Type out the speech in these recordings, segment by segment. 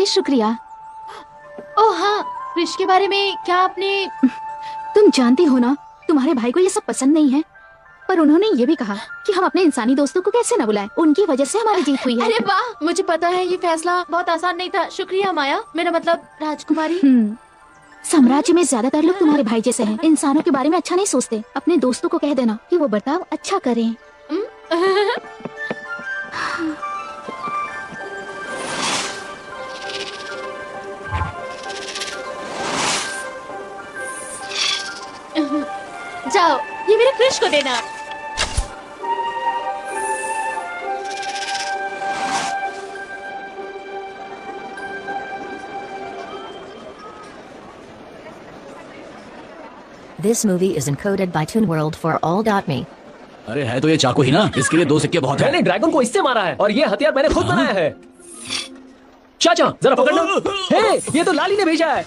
लिए शुक्रिया। ओह हाँ, क्रिश के बारे में क्या आपने? तुम जानती हो ना, तुम्हारे भाई को ये सब पसंद नहीं है, पर उन्होंने ये भी कहा कि हम अपने इंसानी दोस्तों को कैसे न बुलाएं। उनकी वजह से हमारी जीत हुई है। अरे वाह, मुझे पता है ये फैसला बहुत आसान नहीं था। शुक्रिया माया, मेरा मतलब राजकुमारी। साम्राज्य में ज्यादातर लोग तुम्हारे भाई जैसे हैं, इंसानों के बारे में अच्छा नहीं सोचते। अपने दोस्तों को कह देना कि वो बर्ताव अच्छा करें। जाओ, ये मेरे क्रिश को देना। This movie is encoded by TuneWorld for all.me. अरे है तो ये चाकू ही ना, इसके लिए 2 सिक्के बहुत है। मैंने ड्रैगन को इससे मारा है और ये हथियार मैंने खुद बनाया है। चाचा जरा पकड़ना। हे, ये तो लाली ने भेजा है।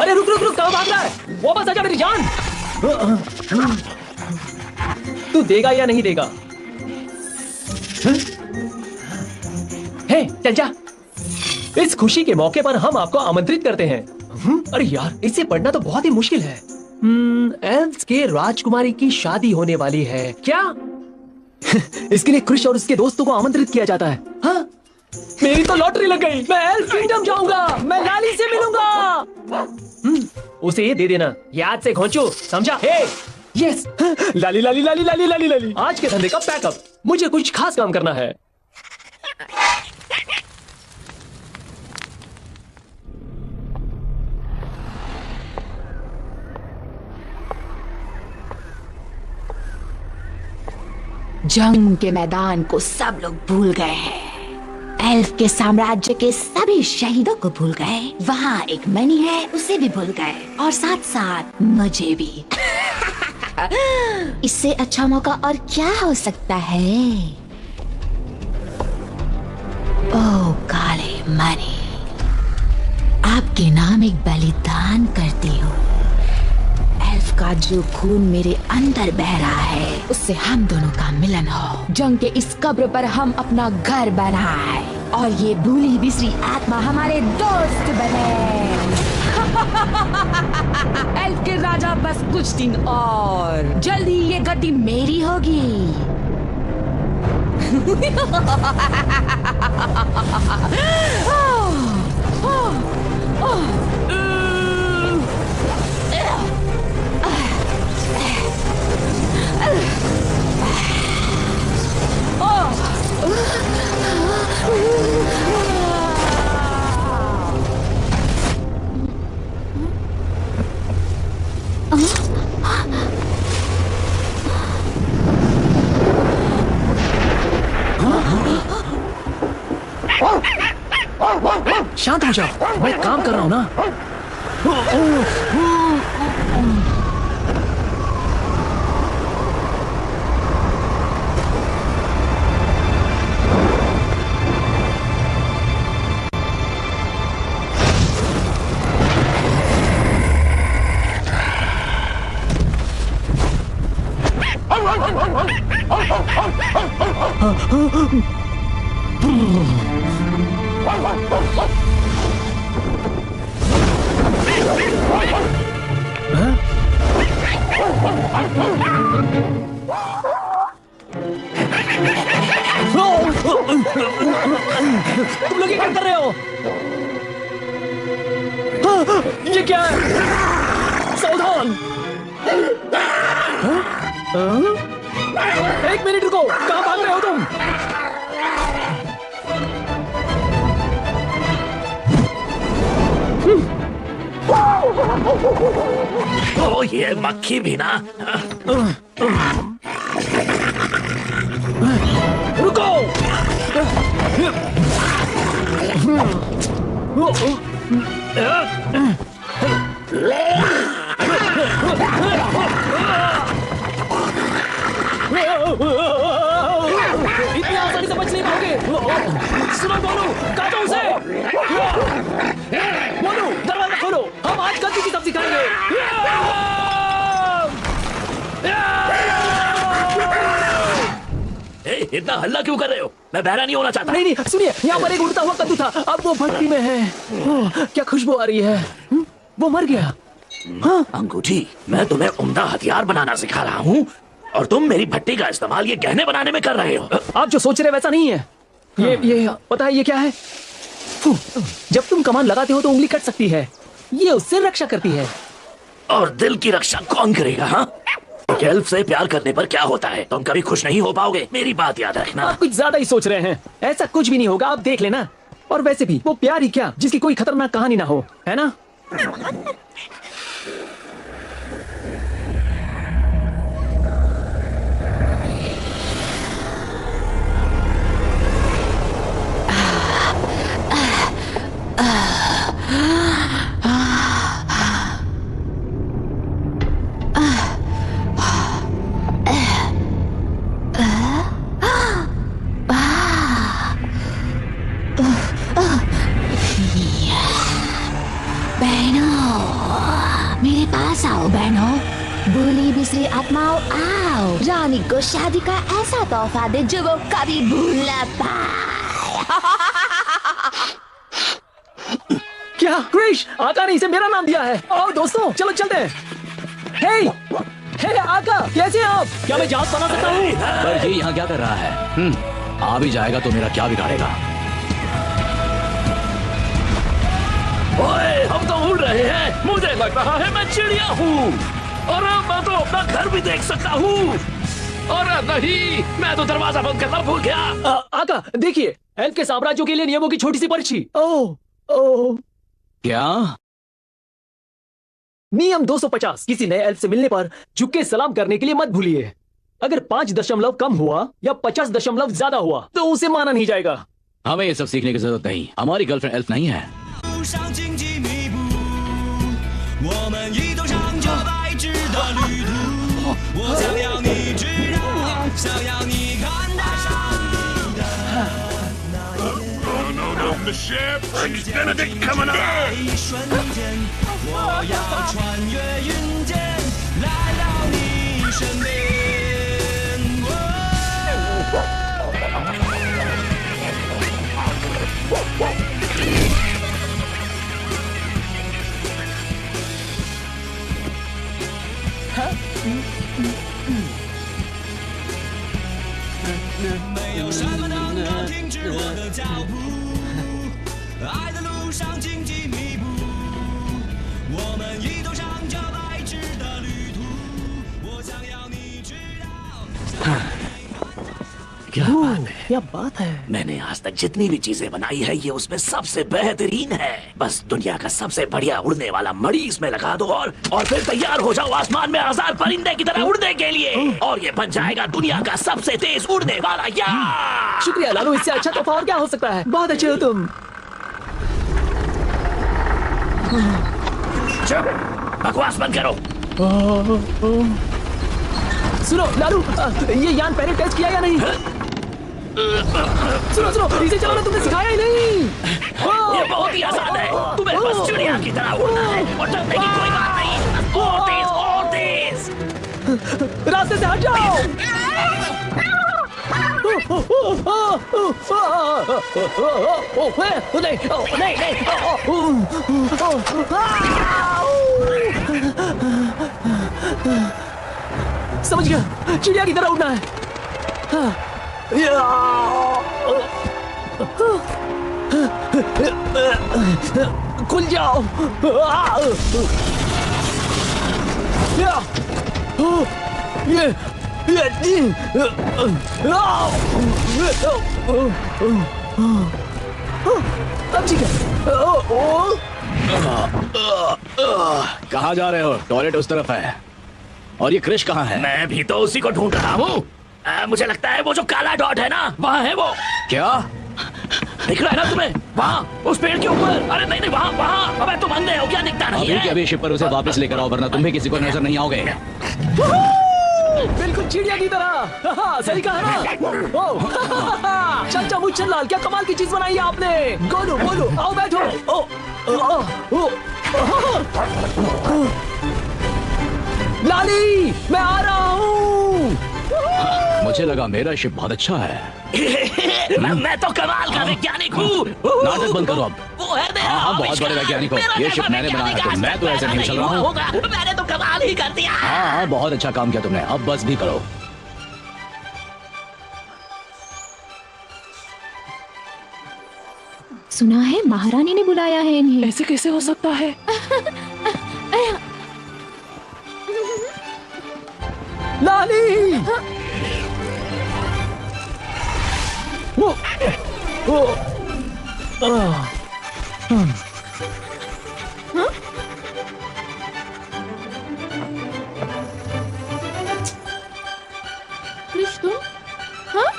अरे रुक रुक रुक, कहाँ भाग रहा है? वापस आजा मेरी जान। तू देगा या नहीं देगा? हे, चल जा। इस खुशी के मौके पर हम आपको आमंत्रित करते हैं। अरे यार, इससे पढ़ना तो बहुत ही मुश्किल है। एल्व्स के राजकुमारी की शादी होने वाली है क्या? इसके लिए क्रिश और उसके दोस्तों को आमंत्रित किया जाता है। हाँ? मेरी तो लॉटरी लग गई। मैं एल्फ किंगडम जाऊंगा। मैं लाली से मिलूंगा। उसे ये दे देना, याद से खोचो, समझा? हे, यस। लाली लाली लाली लाली लाली लाली। आज के धंधे का पैकअप। मुझे कुछ खास काम करना है। जंग के मैदान को सब लोग भूल गए हैं। एल्फ के साम्राज्य के सभी शहीदों को भूल गए। वहाँ एक मणि है, उसे भी भूल गए, और साथ साथ मुझे भी। इससे अच्छा मौका और क्या हो सकता है? ओह काले मणि, आपके नाम एक बलिदान करती हूँ। एल्फ का जो खून मेरे अंदर बह रहा है, उससे हम दोनों का मिलन हो। जंग के इस कब्र पर हम अपना घर बनाए और ये भूली बिसरी आत्मा हमारे दोस्त बने। एल्फ के राजा, बस कुछ दिन और, जल्दी ये गद्दी मेरी होगी। शांत हो जाओ, मैं काम कर रहा हूँ ना। तुम लोग क्या कर रहे हो? ये क्या है? सावधान! एक मिनट रुको, कहाँ भाग रहे हो तुम? ओ ये मक्खी भी ना। रुको! इतनी आसानी से बच नहीं पाओगे। सुनो बोलू, काटो उसे। बोलू, दरवाजा खोलो, हम आज कद्दू की सब्जी खाएंगे। इतना हल्ला क्यों कर रहे हो? मैं बहरा नहीं होना चाहता। नहीं नहीं सुनिए, यहाँ पर एक उड़ता हुआ कद्दू था, अब वो भट्टी में है। ओह, क्या खुशबू आ रही है। वो मर गया। हाँ? अंगूठी, मैं तुम्हें उम्दा हथियार बनाना सिखा रहा हूँ और तुम मेरी भट्टी का इस्तेमाल ये गहने बनाने में कर रहे हो। आप जो सोच रहे वैसा नहीं है। ये पता है ये क्या है? जब तुम कमान लगाते हो तो उंगली कट सकती है, ये उससे रक्षा करती है। और दिल की रक्षा कौन करेगा? हाँ, एल्फ से प्यार करने पर क्या होता है? तुम कभी खुश नहीं हो पाओगे, मेरी बात याद रखना। आप कुछ ज्यादा ही सोच रहे हैं, ऐसा कुछ भी नहीं होगा, आप देख लेना। और वैसे भी वो प्यार ही क्या जिसकी कोई खतरनाक कहानी ना हो, है ना? मेरे पास आओ बहनों, भूली बिसरी आत्माओं आओ, रानी को शादी का ऐसा तोहफा दे जो वो कभी भूल न पाए। क्या क्रिश, आका ने इसे मेरा नाम दिया है। आओ दोस्तों, चलो चलते हैं। हे आका, कैसे हैं आप? क्या मैं जहाज बना सकता हूँ? पर ये यहाँ क्या कर रहा है? आ भी जाएगा तो मेरा क्या बिगाड़ेगा? ओए, हम तो उड़ रहे हैं। मुझे लग रहा है मैं चिड़िया हूँ और मैं तो अपना घर भी देख सकता हूँ। और नहीं, मैं तो दरवाजा बंद करना भूल गया। आका देखिए, एल्फ के साम्राज्यों के लिए नियमों की छोटी सी पर्ची। ओह क्या? नियम 250, किसी नए एल्फ से मिलने पर झुक के सलाम करने के लिए मत भूलिए। अगर 5 दशमलव कम हुआ या 50 दशमलव ज्यादा हुआ तो उसे माना नहीं जाएगा। हमें ये सब सीखने की जरूरत नहीं, हमारी गर्लफ्रेंड एल्फ नहीं है। 上荆棘密布，我们一同上这白纸的旅途。我想要你知道，想要你看到。The ship, Benedict coming up. 一瞬间，我要穿越云间，来到你身边。没有什么能够停止我的脚步，爱的路上荆棘密布，我们一同上这白纸的旅途。我想要你知道。क्या बात है। मैंने आज तक जितनी भी चीजें बनाई है ये उसमें सबसे बेहतरीन है। बस दुनिया का सबसे बढ़िया उड़ने वाला मणि इसमें लगा दो और फिर तैयार हो जाओ आसमान में आजाद परिंदे की तरह उड़ने के लिए। और ये बन जाएगा दुनिया का सबसे तेज उड़ने वाला यार। शुक्रिया लालू, इससे अच्छा तोहफा और क्या हो सकता है। बहुत अच्छे हो तुम। चुप, बकवास बंद करो। सुनो लालू, ये यान पहले टेस्ट किया या नहीं? सुनो, इसे चलाना तुमने सिखाया ही नहीं। ये बहुत ही आसान है, तुम्हें बस चिड़िया की तरह उड़ना है और डरने की कोई बात नहीं। और तेज। रास्ते से हट जाओ। समझ गया, चिड़िया की तरह उड़ना है। खुल जाओ। अब ठीक है। कहाँ जा रहे हो? टॉयलेट उस तरफ है। और ये क्रिश कहाँ है? मैं भी तो उसी को ढूंढ रहा हूँ। मुझे लगता है वो जो काला डॉट है ना, वहाँ है वो। क्या दिख रहा है ना तुम्हें? वहाँ उस पेड़ के ऊपर। अरे नहीं वहाँ। अबे तुम अंधे हो क्या? दिखता नहीं है? अभी शिप पर उसे वापस लेकर आओ वरना तुम भी किसी को नजर नहीं आओगे। बिल्कुल चिड़िया की तरह। सही कहा ना। चाचा मुच्छन लाल, क्या कमाल की चीज बनाई है आपने। गोलू आओ बैठो। लाली, मैं आ रहा हूँ। मुझे लगा मेरा शिप बहुत अच्छा है। मैं तो कमाल का वैज्ञानिक हूँ। नाटक बंद करो अब। वो है मेरा हाँ, बहुत बड़े वैज्ञानिक हो। ये शिप मैंने बनाया है, तो मैं तो ऐसे नहीं चल रहा हूँ। मैंने तो कमाल ही कर दिया। हाँ, बहुत अच्छा काम किया तुमने। अब बस भी करो। सुना है महारानी ने बुलाया है इन्हें। ऐसे कैसे हो सकता है? लाली! वो, क्रिश तुम? हाँ?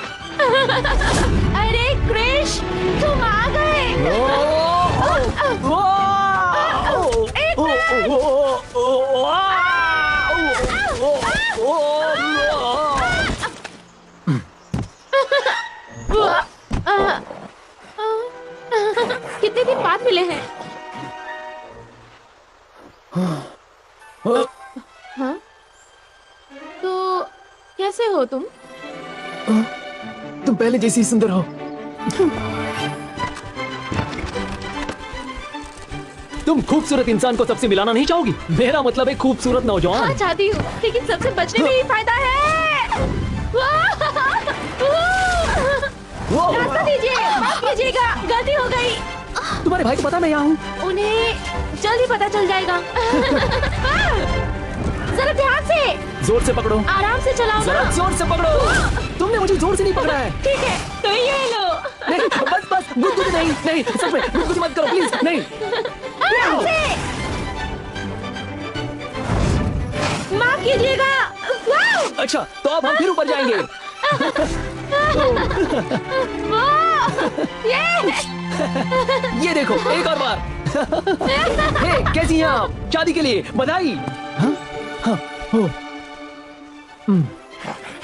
अरे क्रिश, तुम आ गए। कितने दिन बाद मिले हैं? हाँ? तो कैसे हो तुम? तुम पहले जैसी सुंदर हो। तुम खूबसूरत इंसान को सबसे मिलाना नहीं चाहोगी? मेरा मतलब है खूबसूरत नौजवान। हाँ चाहती हूँ, लेकिन सबसे बचने में ही फायदा है। रास्ता दीजिए, माफ कीजिएगा, गलती हो गई। तुम्हारे भाई को पता मैं यहाँ हूँ। उन्हें जल्दी पता चल जाएगा। जरा ध्यान से। जोर से पकड़ो। आराम से चलाओ जरा ना। जोर से पकड़ो। तुमने मुझे जोर से नहीं पकड़ा है। ठीक है, तो ये लो। नहीं, बस बस, गुदगुदी नहीं, नहीं, सच में, गुदगुदी मत करो, प्लीज, नहीं। आराम से। माफ कीजिएगा। वाह! अच्छा, तो अब हम फिर ऊपर जाएंगे। ये देखो, एक और बार। हे, कैसी हैं आप? शादी के लिए बधाई। हाँ? हाँ, हो।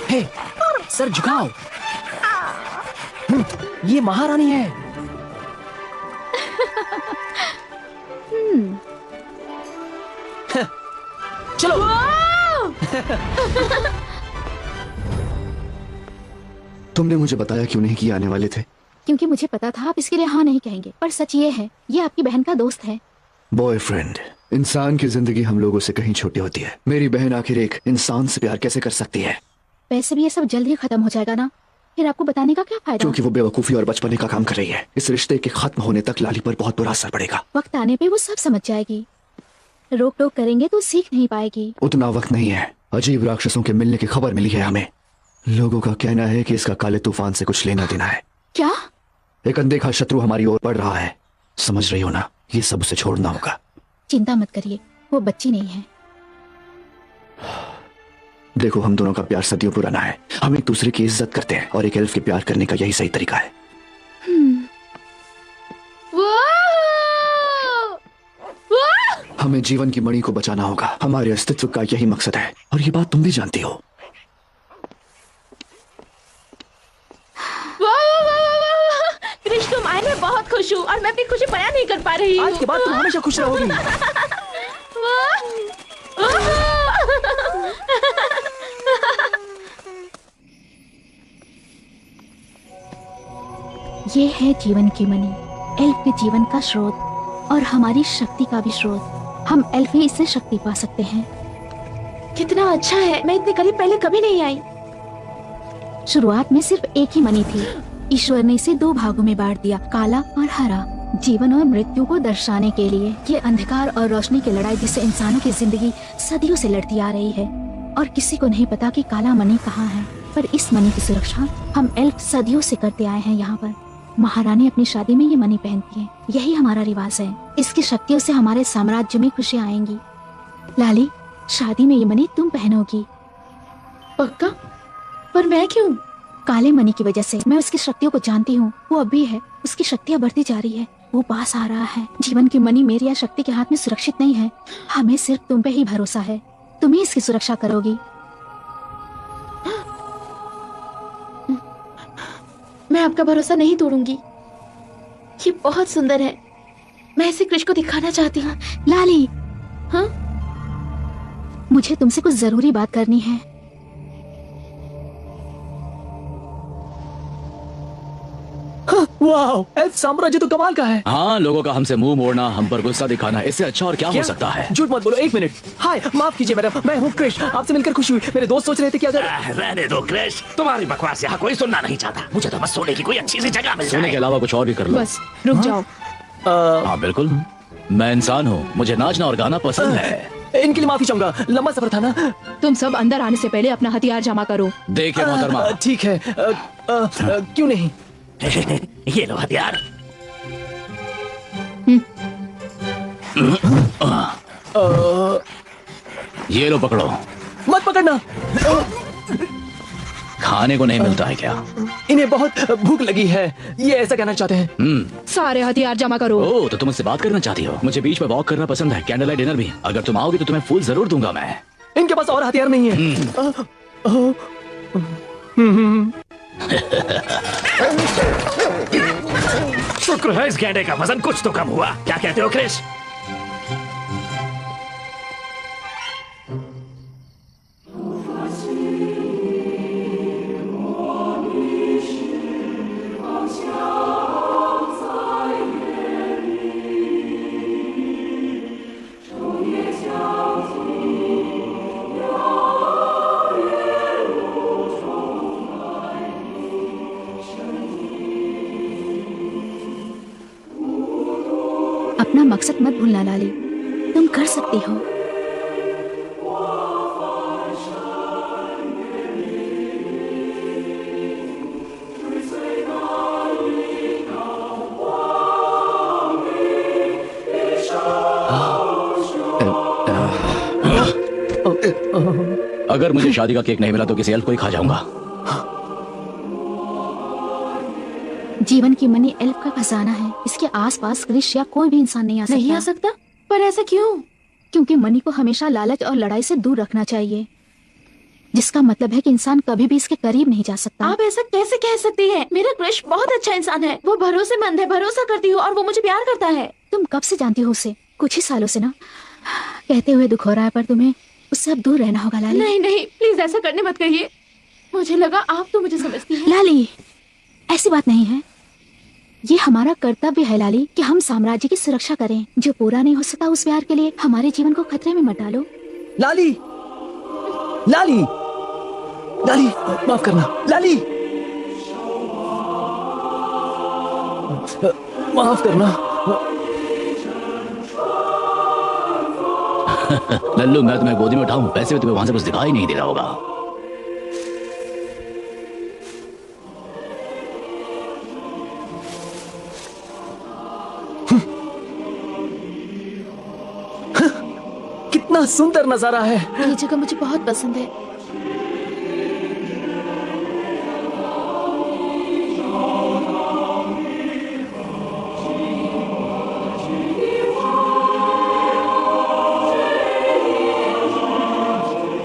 हे, सर झुकाओ। ये महारानी है। चलो। तुमने मुझे बताया क्यों नहीं कि ये आने वाले थे? क्योंकि मुझे पता था आप इसके लिए हाँ नहीं कहेंगे, पर सच ये है, ये आपकी बहन का दोस्त है। बॉयफ्रेंड। इंसान की जिंदगी हम लोगों से कहीं छोटी होती है। मेरी बहन आखिर एक इंसान से प्यार कैसे कर सकती है? वैसे भी ये सब जल्द ही खत्म हो जाएगा ना, फिर आपको बताने का क्या फायदा? क्योंकि वो बेवकूफी और बचपने का काम कर रही है। इस रिश्ते के खत्म होने तक लाली पर बहुत बुरा असर पड़ेगा। वक्त आने पे वो सब समझ जाएगी। रोक टोक करेंगे तो सीख नहीं पाएगी। उतना वक्त नहीं है। अजीब राक्षसों के मिलने की खबर मिली है हमें। लोगों का कहना है कि इसका काले तूफान से कुछ लेना देना है। क्या? एक अनदेखा शत्रु हमारी ओर बढ़ रहा है। समझ रही हो ना? ये सब उसे छोड़ना होगा। चिंता मत करिए, वो बच्ची नहीं है। देखो, हम दोनों का प्यार सदियों पुराना है। हम एक दूसरे की इज्जत करते हैं और एक एल्फ के प्यार करने का यही सही तरीका है। हमें जीवन की मणि को बचाना होगा। हमारे अस्तित्व का यही मकसद है और ये बात तुम भी जानती हो। क्रिश, तुम आए, मैं बहुत खुश हूँ और मैं अपनी खुशी बयान नहीं कर पा रही हूँ। आज के बाद तुम हमेशा खुश रहोगी। ये है जीवन की मणि, एल्फ के जीवन का स्रोत और हमारी शक्ति का भी स्रोत। हम एल्फ ही इससे शक्ति पा सकते हैं। कितना अच्छा है, मैं इतने करीब पहले कभी नहीं आई। शुरुआत में सिर्फ एक ही मणि थी। ईश्वर ने इसे दो भागों में बांट दिया, काला और हरा, जीवन और मृत्यु को दर्शाने के लिए। ये अंधकार और रोशनी की लड़ाई जिससे इंसानों की जिंदगी सदियों से लड़ती आ रही है और किसी को नहीं पता कि काला मणि कहाँ है। पर इस मणि की सुरक्षा हम एल्फ सदियों से करते आए हैं। यहाँ पर महारानी अपनी शादी में ये मणि पहनती है। यही हमारा रिवाज है। इसकी शक्तियों से हमारे साम्राज्य में खुशियाँ आएंगी। लाली, शादी में ये मणि तुम पहनोगी। पक्का? पर मैं क्यों? काले मणि की वजह से। मैं उसकी शक्तियों को जानती हूँ। वो अब भी है, उसकी शक्तियाँ बढ़ती जा रही है। वो पास आ रहा है। जीवन की मणि मेरी या शक्ति के हाथ में सुरक्षित नहीं है। हमें सिर्फ तुम पे ही भरोसा है। तुम ही इसकी सुरक्षा करोगी। मैं आपका भरोसा नहीं तोड़ूंगी। ये बहुत सुंदर है। मैं इसे क्रिश को दिखाना चाहती हूँ। लाली, हाँ? मुझे तुमसे कुछ जरूरी बात करनी है। वाह, एल्फ साम्राज्य तो कमाल का है। हाँ, लोगों का हमसे मुंह मोड़ना, हम पर गुस्सा दिखाना, इससे अच्छा और क्या हो सकता है? झूठ मत बोलो, 1 मिनट। हाय, माफ कीजिए मैडम, मैं हूँ क्रिश, आपसे मिलकर खुशी हुई। मेरे दोस्त सोच रहे थे कि अगर रहने दो क्रिश, तुम्हारी बकवास यहाँ कोई सुनना नहीं चाहता। मुझे तो बस सोने की कोई अच्छी सी जगह मिल जाए। सोने के अलावा कुछ और भी कर लो। बस रुक जाओ। हाँ बिल्कुल, मैं इंसान हूँ, मुझे नाचना और गाना पसंद है। इनके लिए माफी चाहूंगा, लंबा सफर था ना। तुम सब अंदर आने से पहले अपना हथियार जमा करो। देखिए मोहतरमा, ठीक है, क्यों नहीं। ये लो हथियार। ये लो पकड़ो। मत पकड़ना। खाने को नहीं मिलता है क्या? इन्हें बहुत भूख लगी है, ये ऐसा कहना चाहते हैं। सारे हथियार जमा करो। ओह, तो तुम मुझसे बात करना चाहती हो? मुझे बीच में वॉक करना पसंद है, कैंडल लाइट डिनर भी। अगर तुम आओगे तो तुम्हें फूल जरूर दूंगा मैं। इनके पास और हथियार नहीं है। शुक्र है इस गैंडे का वजन कुछ तो कम हुआ। क्या कहते हो क्रिश? अपना मकसद मत भूलना लाली, तुम कर सकती हो। अगर मुझे शादी का केक नहीं मिला तो किसी एल्फ को ही खा जाऊंगा। जीवन की मनी एल्फ का खजाना है, इसके आसपास क्रिश या कोई भी इंसान नहीं आ सकता। नहीं आ सकता? पर ऐसा क्यों? क्योंकि मनी को हमेशा लालच और लड़ाई से दूर रखना चाहिए, जिसका मतलब है कि इंसान कभी भी इसके करीब नहीं जा सकता। आप ऐसा कैसे कह सकती हैं? मेरा क्रिश बहुत अच्छा इंसान है, वो भरोसेमंद है, भरोसा करती हूँ और वो मुझे प्यार करता है। तुम कब से जानती हो उसे? कुछ ही सालों से ना। कहते हुए दुख हो रहा है, पर तुम्हें उससे अब दूर रहना होगा लाली। नहीं नहीं, प्लीज ऐसा करने मत कहिए। मुझे लगा आप तो मुझे समझती हैं। लाली, ऐसी बात नहीं है। ये हमारा कर्तव्य है लाली कि हम साम्राज्य की सुरक्षा करें। जो पूरा नहीं हो सका उस प्यार के लिए हमारे जीवन को खतरे में मत डालो। लाली, लाली, लाली, माफ करना लाली, माफ करना। लल्लू, मैं तुम्हें गोदी में उठाऊं, वैसे भी तुम्हें वहां से कुछ दिखाई नहीं दे रहा होगा। कितना सुंदर नजारा है। ये जगह मुझे बहुत पसंद है।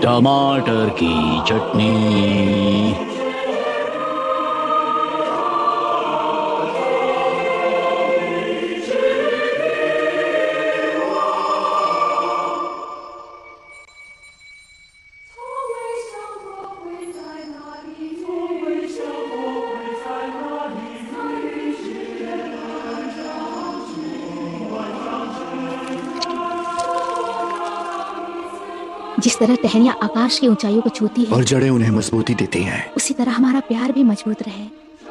टमाटर की चटनी। जिस तरह टहनियाँ आकाश की ऊंचाइयों को छूती है और जड़ें उन्हें मजबूती देती हैं, उसी तरह हमारा प्यार भी मजबूत रहे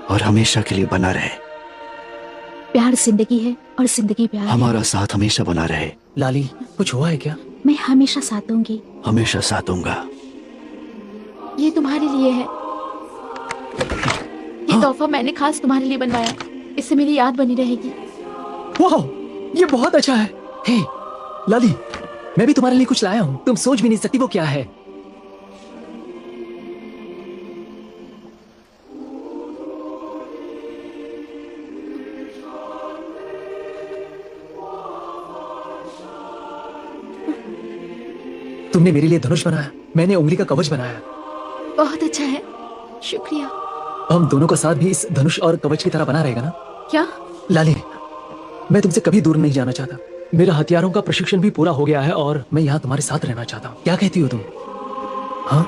और हमेशा के लिए बना रहे। प्यार जिंदगी है और जिंदगी प्यार है। हमारा साथ हमेशा बना रहे। लाली, कुछ हुआ है क्या? मैं हमेशा साथ दूंगी। हमेशा साथ दूंगा। ये तुम्हारे लिए है। ये तोहफा मैंने खास तुम्हारे लिए बनवाया, इससे मेरी याद बनी रहेगी। वाह, ये बहुत अच्छा है। हे लाली, मैं भी तुम्हारे लिए कुछ लाया हूँ, तुम सोच भी नहीं सकती वो क्या है। तुमने मेरे लिए धनुष बनाया, मैंने उंगली का कवच बनाया। बहुत अच्छा है, शुक्रिया। हम दोनों का साथ भी इस धनुष और कवच की तरह बना रहेगा ना? क्या? लाली, मैं तुमसे कभी दूर नहीं जाना चाहता। मेरा हथियारों का प्रशिक्षण भी पूरा हो गया है और मैं यहाँ तुम्हारे साथ रहना चाहता हूँ। क्या कहती हो तुम? हाँ?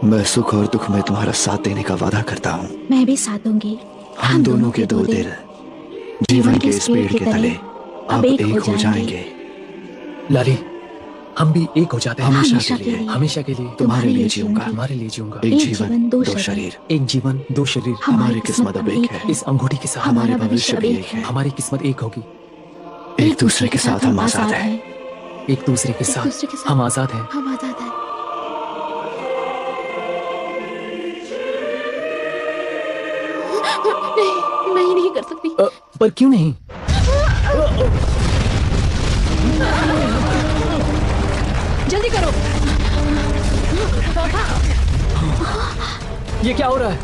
मैं सुख और दुख में तुम्हारा साथ देने का वादा करता हूँ। मैं भी साथ दूंगी। हम दोनों के दो दिल जीवन के इस पेड़ के तले अब एक हो जाएंगे। लाली, हम भी एक हो जाते हैं। हमेशा के लिए, हमेशा के लिए तुम्हारे लिए जीऊंगा। तुम्हारे लिए जीऊंगा। एक जीवन दो शरीर, एक जीवन दो शरीर। हमारी किस्मत अब एक है। इस अंगूठी के साथ हमारा भविष्य भी एक है। हमारी किस्मत एक होगी। एक दूसरे के साथ हम आजाद हैं। एक दूसरे के साथ हम आजाद हैं। हम आजाद हैं। नहीं, मैं ये नहीं कर सकती। पर क्यों नहीं? जल्दी करो। ये क्या हो रहा है?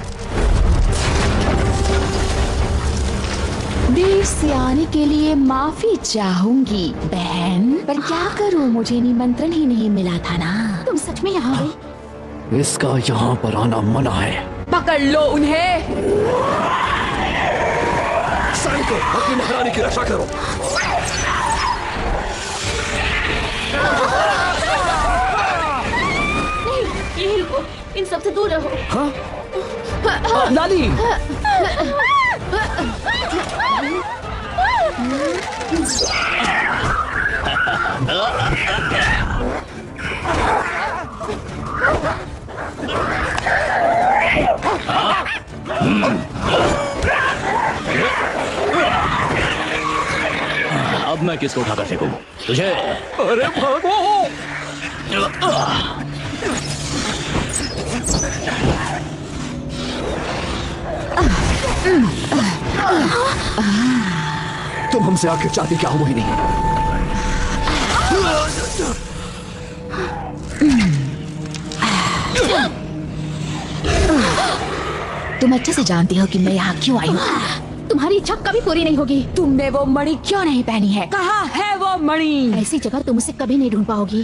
देर से आने के लिए माफी चाहूंगी बहन, पर क्या करूं, मुझे निमंत्रण ही नहीं मिला था ना। तुम सच में यहाँ गई? इसका यहाँ पर आना मना है। पकड़ लो उन्हें। सैनिकों, अपनी महारानी की रक्षा करो। नहीं, यहीं रुको, इन सबसे दूर रहो। हाँ? लाली, अब मैं किसको उठाकर फेंकूं? तुझे? अरे भागो! तुम हमसे आखिर चाहती क्या हो मोहिनी? तुम अच्छे से जानती हो कि मैं यहाँ क्यों आई हूँ। तुम्हारी इच्छा कभी पूरी नहीं होगी। तुमने वो मणि क्यों नहीं पहनी है? कहाँ है वो मणि? ऐसी जगह तुम उसे कभी नहीं ढूंढ पाओगी।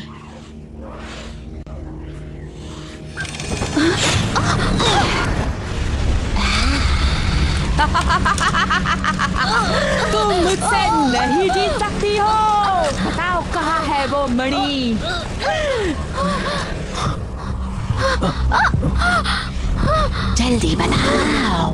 तुम मुझसे नहीं जीत सकती हो। बताओ कहाँ है वो मणि? जल्दी बताओ।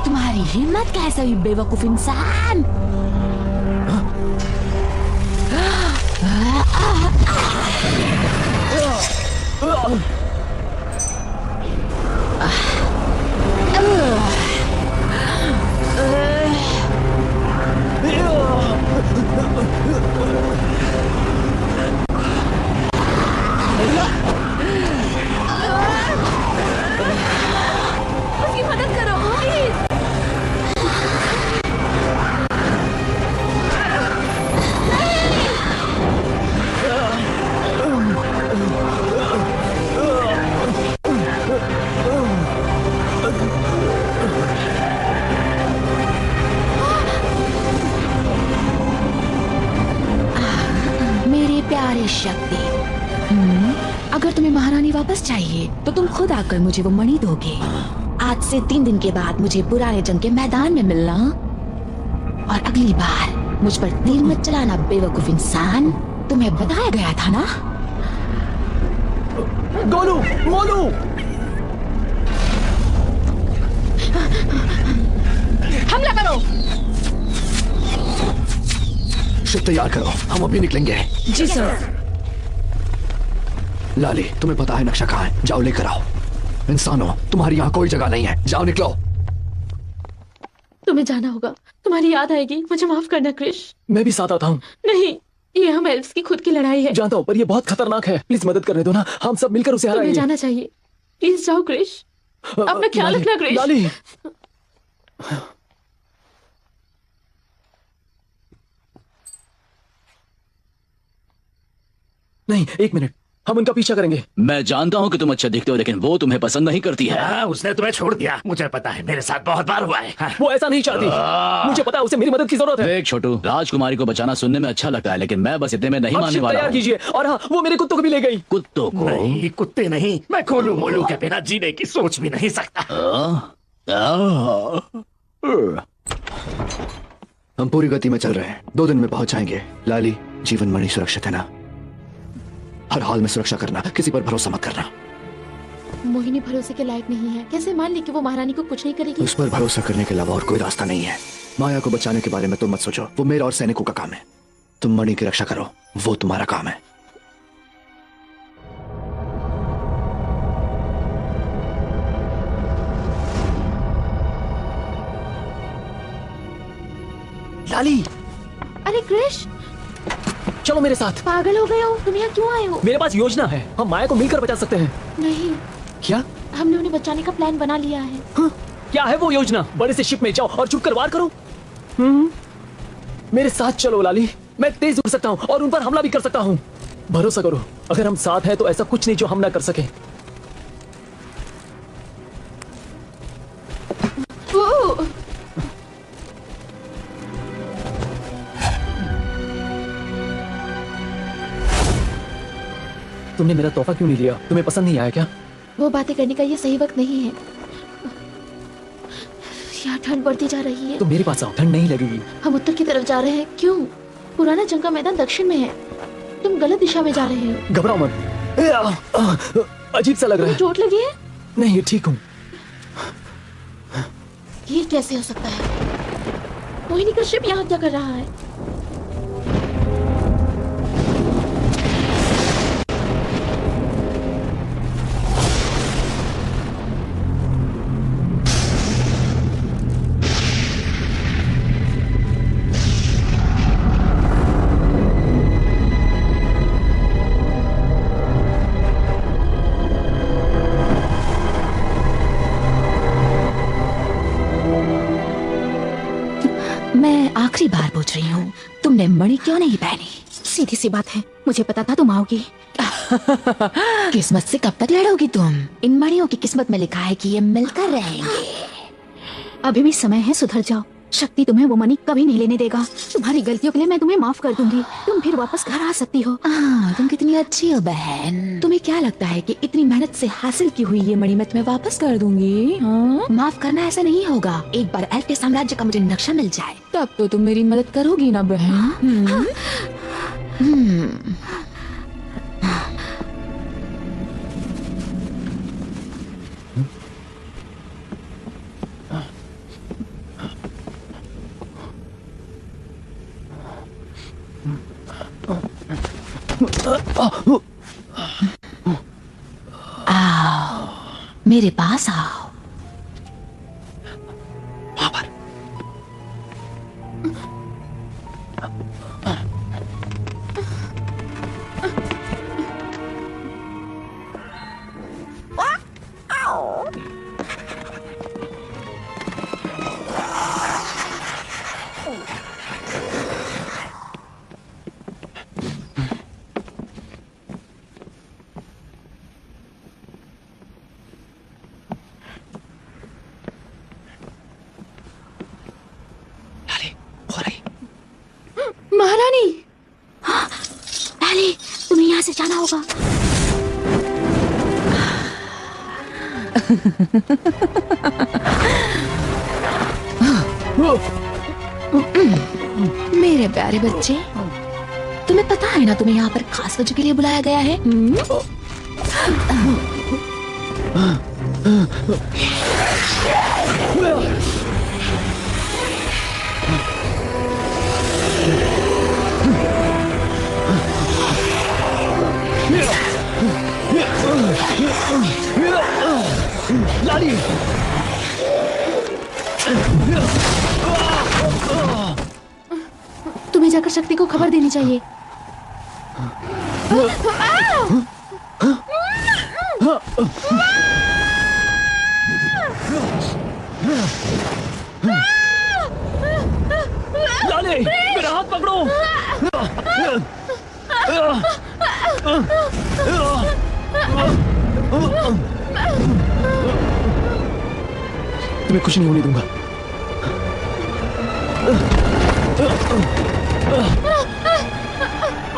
तुम्हारी हिम्मत कैसे हुई बेवकूफ इंसान? उसकी मदद करो, प्लीज। मेरे प्यारे शक्ति, अगर तुम्हें महारानी वापस चाहिए तो तुम खुद आकर मुझे वो मणि दोगे। आज से 3 दिन के बाद मुझे पुराने जंग के मैदान में मिलना, और अगली बार मुझ पर तीर मत चलाना बेवकूफ इंसान। तुम्हें बताया गया था ना। गोलू, गोलू! हमला करो। शिप तैयार करो, हम अभी निकलेंगे। जी सर। लाली, तुम्हें पता है नक्शा कहाँ है? जाओ लेकर आओ। इंसानों, तुम्हारी यहाँ कोई जगह नहीं है, जाओ निकलो। तुम्हें जाना होगा, तुम्हारी याद आएगी। मुझे माफ करना क्रिश। मैं भी साथ आता हूँ। नहीं, ये हम एल्व्स की खुद की लड़ाई है। जानता हूँ, पर ये बहुत खतरनाक है। प्लीज मदद करने दो ना, हम सब मिलकर उसे तुम्हें हराएंगे। जाना चाहिए। प्लीज जाओ क्रिश। अपना ख्याल लाली, रखना क्रिश। लाली। नहीं, 1 मिनट, हम उनका पीछा करेंगे। मैं जानता हूँ कि तुम अच्छे दिखते हो, लेकिन वो तुम्हें पसंद नहीं करती है। हाँ, उसने तुम्हें छोड़ दिया, मुझे पता है, मेरे साथ बहुत बार हुआ है। हाँ। वो ऐसा नहीं चाहती, मुझे पता है उसे मेरी मदद की जरूरत है। देख छोटू, राजकुमारी को बचाना सुनने में अच्छा लगता है, लेकिन मैं बस इतने में नहीं आप मानने शिप वाला तैयार हूँ। कीजिए। और हाँ, वो मेरे कुत्तों को भी ले गई। कुत्तों को? नहीं, कुत्ते नहीं, मैं कोलू मोलू के बिना जीने की सोच भी नहीं सकता। हम पूरी गति में चल रहे हैं, 2 दिन में पहुंच जाएंगे। लाली, जीवन मणि सुरक्षित है ना? हर हाल में सुरक्षा करना, किसी पर भरोसा मत करना। मोहिनी भरोसे के लायक नहीं है, कैसे मान ली कि वो महारानी को कुछ नहीं करेगी? उस पर भरोसा करने के अलावा और कोई रास्ता नहीं है। माया को बचाने के बारे में तुम मत सोचो, वो मेरा और सैनिकों का काम है। तुम मणि की रक्षा करो, वो तुम्हारा काम है। लाली, अरे कृष, चलो मेरे साथ। पागल हो गए हो तुम? यहाँ क्यों आए हो? मेरे पास योजना है, हम माया को मिलकर बचा सकते हैं। नहीं, क्या? हमने उन्हें बचाने का प्लान बना लिया है। हाँ? क्या है वो योजना? बड़े से शिप में जाओ और छुपकर वार करो। मेरे साथ चलो लाली, मैं तेज उड़ सकता हूँ और उन पर हमला भी कर सकता हूँ। भरोसा करो, अगर हम साथ हैं तो ऐसा कुछ नहीं जो हम ना कर सके। तुमने मेरा तोहफा क्यों नहीं लिया? तुम्हें पसंद नहीं आया क्या? वो बातें करने का ये सही वक्त नहीं है। यहाँ ठंड बढ़ती जा रही है। तो मेरे पास आओ, ठंड नहीं लगेगी। हम उत्तर की तरफ जा रहे हैं। क्यों? पुराना जंग का मैदान दक्षिण में है, तुम गलत दिशा में जा रहे हो। घबराओ मत। अजीब सा लग रहा है। चोट लगी है? नहीं, ठीक हूँ। ये कैसे हो सकता है? मोहिनी का शिप यहाँ क्या कर रहा है? मैं आखिरी बार पूछ रही हूँ, तुमने मणि क्यों नहीं पहनी? सीधी सी बात है, मुझे पता था तुम आओगी। किस्मत से कब तक लड़ोगी तुम? इन मणियों की किस्मत में लिखा है कि ये मिलकर रहेंगे। अभी भी समय है, सुधर जाओ। शक्ति तुम्हें वो मणि कभी नहीं लेने देगा। तुम्हारी गलतियों के लिए मैं तुम्हें माफ कर दूंगी। तुम फिर वापस घर आ सकती हो। तुम कितनी अच्छी हो बहन। तुम्हें क्या लगता है कि इतनी मेहनत से हासिल की हुई ये मणि मैं तुम्हें वापस कर दूंगी? माफ करना ऐसा नहीं होगा। एक बार एल्फ के साम्राज्य का मुझे नक्शा मिल जाए तब तो तुम मेरी मदद करोगी ना बहन? आओ, मेरे पास आओ। वहां पर महारानी, लाली, तुम्हें यहाँ से जाना होगा। मेरे प्यारे बच्चे, तुम्हें पता है ना तुम्हें यहाँ पर खास वजह के लिए बुलाया गया है? लाली, तुम्हें जाकर शक्ति को खबर देनी चाहिए। लाली, मेरा हाथ पकड़ो। तुम्हें कुछ नहीं होने दूंगा।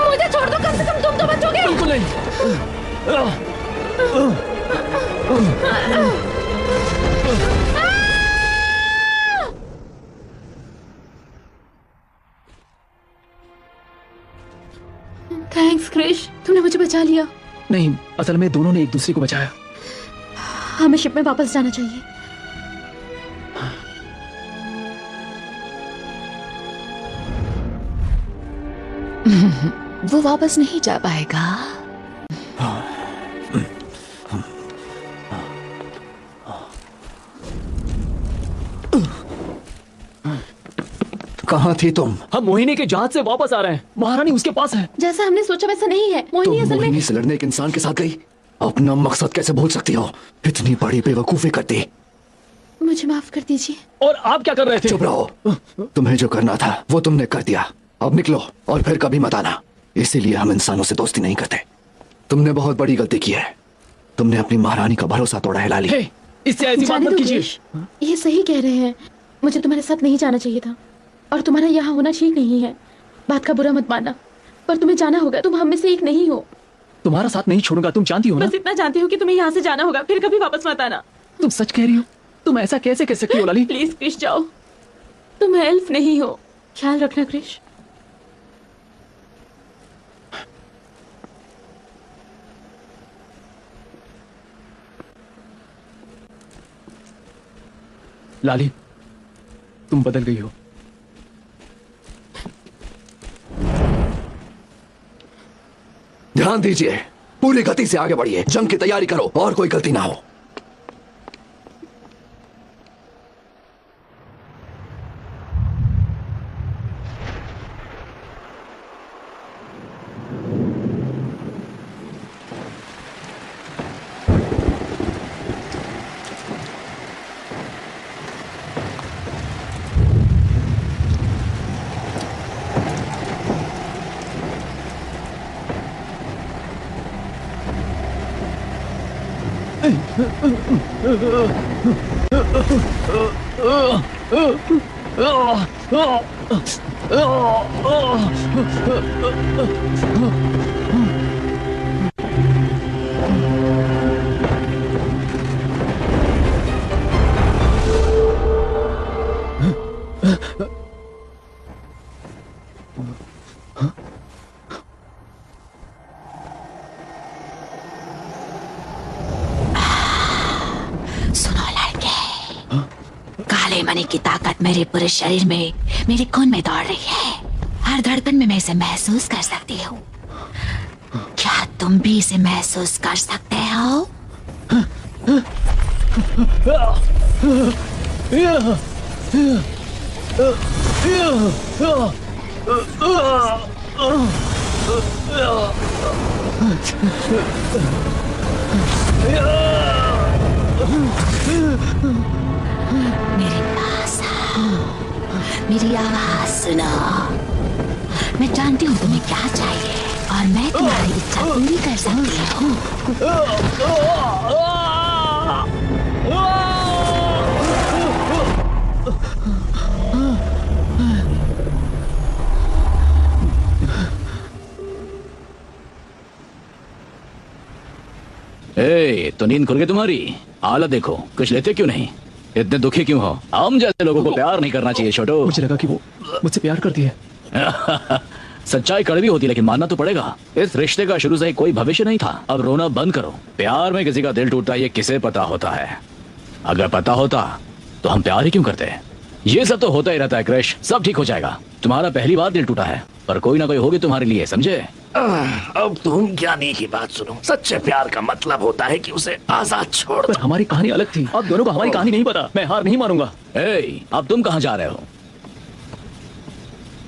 मुझे छोड़ दो, कम से कम तुम तो बचोगे। बिल्कुल नहीं। थैंक्स क्रिश, तुमने मुझे बचा लिया। नहीं, असल में दोनों ने एक दूसरे को बचाया। हमें शिप में वापस जाना चाहिए। वो वापस नहीं जा पाएगा। कहाँ थी तुम? हम मोहिनी के जहाज से वापस आ रहे हैं। महारानी उसके पास है। जैसा हमने सोचा वैसा नहीं है। मोहिनी तुम असल में मोहिनी से लड़ने एक इंसान के साथ गई? अपना मकसद कैसे भूल सकती हो? इतनी बड़ी बेवकूफी करती। मुझे माफ कर दीजिए। और आप क्या कर रहे थे? चुप रहो। तुम्हें जो करना था वो तुमने कर दिया। अब निकलो और फिर कभी मत आना। इसीलिए हम इंसानों से दोस्ती नहीं करते। तुमने बहुत बड़ी गलती की है। तुमने अपनी महारानी का भरोसा तोड़ा है लाली। हे, इससे ऐसी बात जाने मत दो कीजिए। क्रिश, ये सही कह रहे हैं। मुझे तुम्हारे साथ नहीं जाना चाहिए था और तुम्हारा यहाँ होना ठीक नहीं है। बात का बुरा मत मानना, पर तुम्हें जाना होगा। तुम हम में से एक नहीं हो। तुम्हारा साथ नहीं छोड़ूंगा, तुम जानती हो ना। बस इतना जानती हो कि तुम्हें यहाँ से जाना होगा, फिर कभी वापस मत आना। तुम सच कह रही हो? तुम ऐसा कैसे कह सकती हो लाली? प्लीज क्रिश जाओ, तुम एल्फ नहीं हो। ख्याल रखना क्रिश। लाली, तुम बदल गई हो। ध्यान दीजिए, पूरी गति से आगे बढ़िए। जंग की तैयारी करो और कोई गलती ना हो। सुनो लड़के, काले मणि की ताकत मेरे पूरे शरीर में, मेरे खून में दौड़ रही है। हर धड़कन में मैं इसे महसूस कर सकती हूँ। क्या तुम भी इसे महसूस कर सकते हो? मेरे पास आओ, मेरी आवाज सुनो। मैं जानती हूँ तुम्हें क्या चाहिए और मैं तुम्हारी इच्छा पूरी कर सकती हूँ। तो नींद खुल गई तुम्हारी? हालत देखो, कुछ लेते क्यों नहीं? इतने दुखी क्यों हो? हम जैसे लोगों को प्यार नहीं करना चाहिए छोटो। मुझे लगा कि वो मुझसे प्यार करती है। सच्चाई कड़वी होती है, लेकिन मानना तो पड़ेगा। इस रिश्ते का शुरू से ही कोई भविष्य नहीं था। अब रोना बंद करो। प्यार में किसी का दिल टूटता है ये किसे पता होता है? अगर पता होता तो हम प्यार ही क्यों करते? ये सब तो होता ही रहता है क्रिश, सब ठीक हो जाएगा। तुम्हारा पहली बार दिल टूटा है, पर कोई ना कोई होगी तुम्हारे लिए, समझे? अब तुम ज्ञानी की बात सुनो। सच्चे प्यार का मतलब होता है कि उसे आजाद छोड़ पर हमारी कहानी अलग थी। अब दोनों को हमारी कहानी नहीं पता। मैं हार नहीं मानूंगा। अब तुम कहाँ जा रहे हो?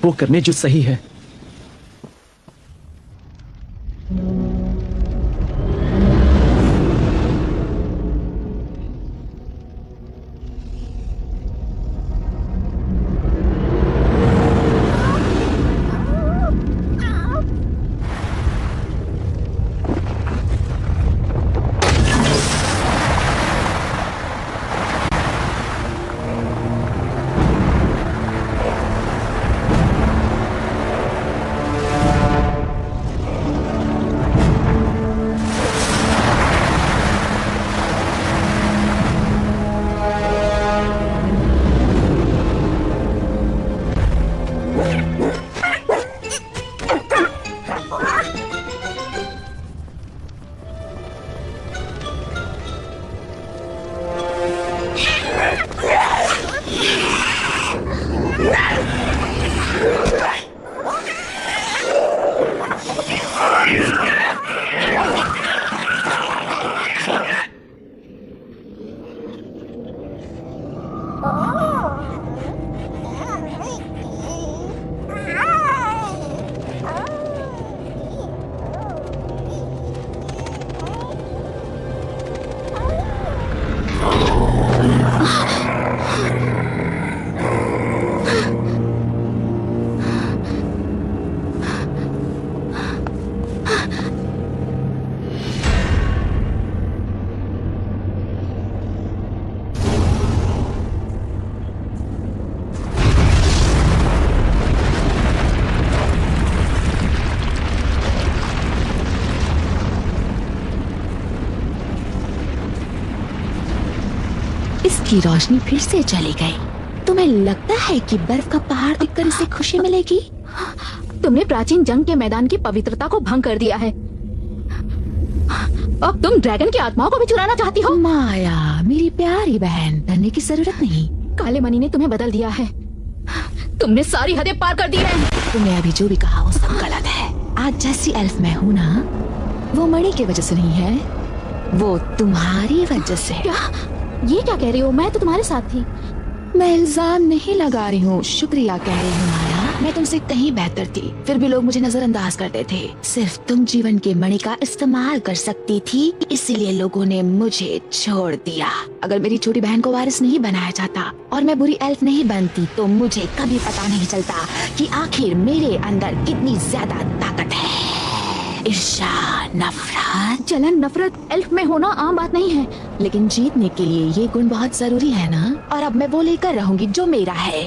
वो करने जो सही है। इसकी रोशनी फिर से चली गई। तुम्हें लगता है कि बर्फ का पहाड़ दिखकर इसे खुशी मिलेगी? तुमने प्राचीन जंग के मैदान की पवित्रता को भंग कर दिया है। अब तुम ड्रैगन की आत्माओं को भी चुराना चाहती हो? माया, मेरी प्यारी बहन, डरने की जरूरत नहीं। काले मणि ने तुम्हें बदल दिया है। तुमने सारी हदें पार कर दी हैं। तुमने अभी जो भी कहा वो सब गलत है। आज जैसी एल्फ मैं हूँ ना, वो मणि की वजह से नहीं है, वो तुम्हारी वजह से। क्या? ये क्या कह रही हो? मैं तो तुम्हारे साथ थी। मैं इल्जाम नहीं लगा रही हूँ, शुक्रिया कह रही हूँ माया। मैं तुमसे कहीं बेहतर थी, फिर भी लोग मुझे नजरअंदाज करते थे। सिर्फ तुम जीवन के मणि का इस्तेमाल कर सकती थी, इसीलिए लोगों ने मुझे छोड़ दिया। अगर मेरी छोटी बहन को वारिस नहीं बनाया जाता और मैं बुरी एल्फ नहीं बनती, तो मुझे कभी पता नहीं चलता कि आखिर मेरे अंदर कितनी ज्यादा ताकत है। ईर्ष्या, नफरत, जलन, नफरत एल्फ में होना आम बात नहीं है। लेकिन जीतने के लिए ये गुण बहुत जरूरी है ना। और अब मैं वो लेकर रहूंगी जो मेरा है।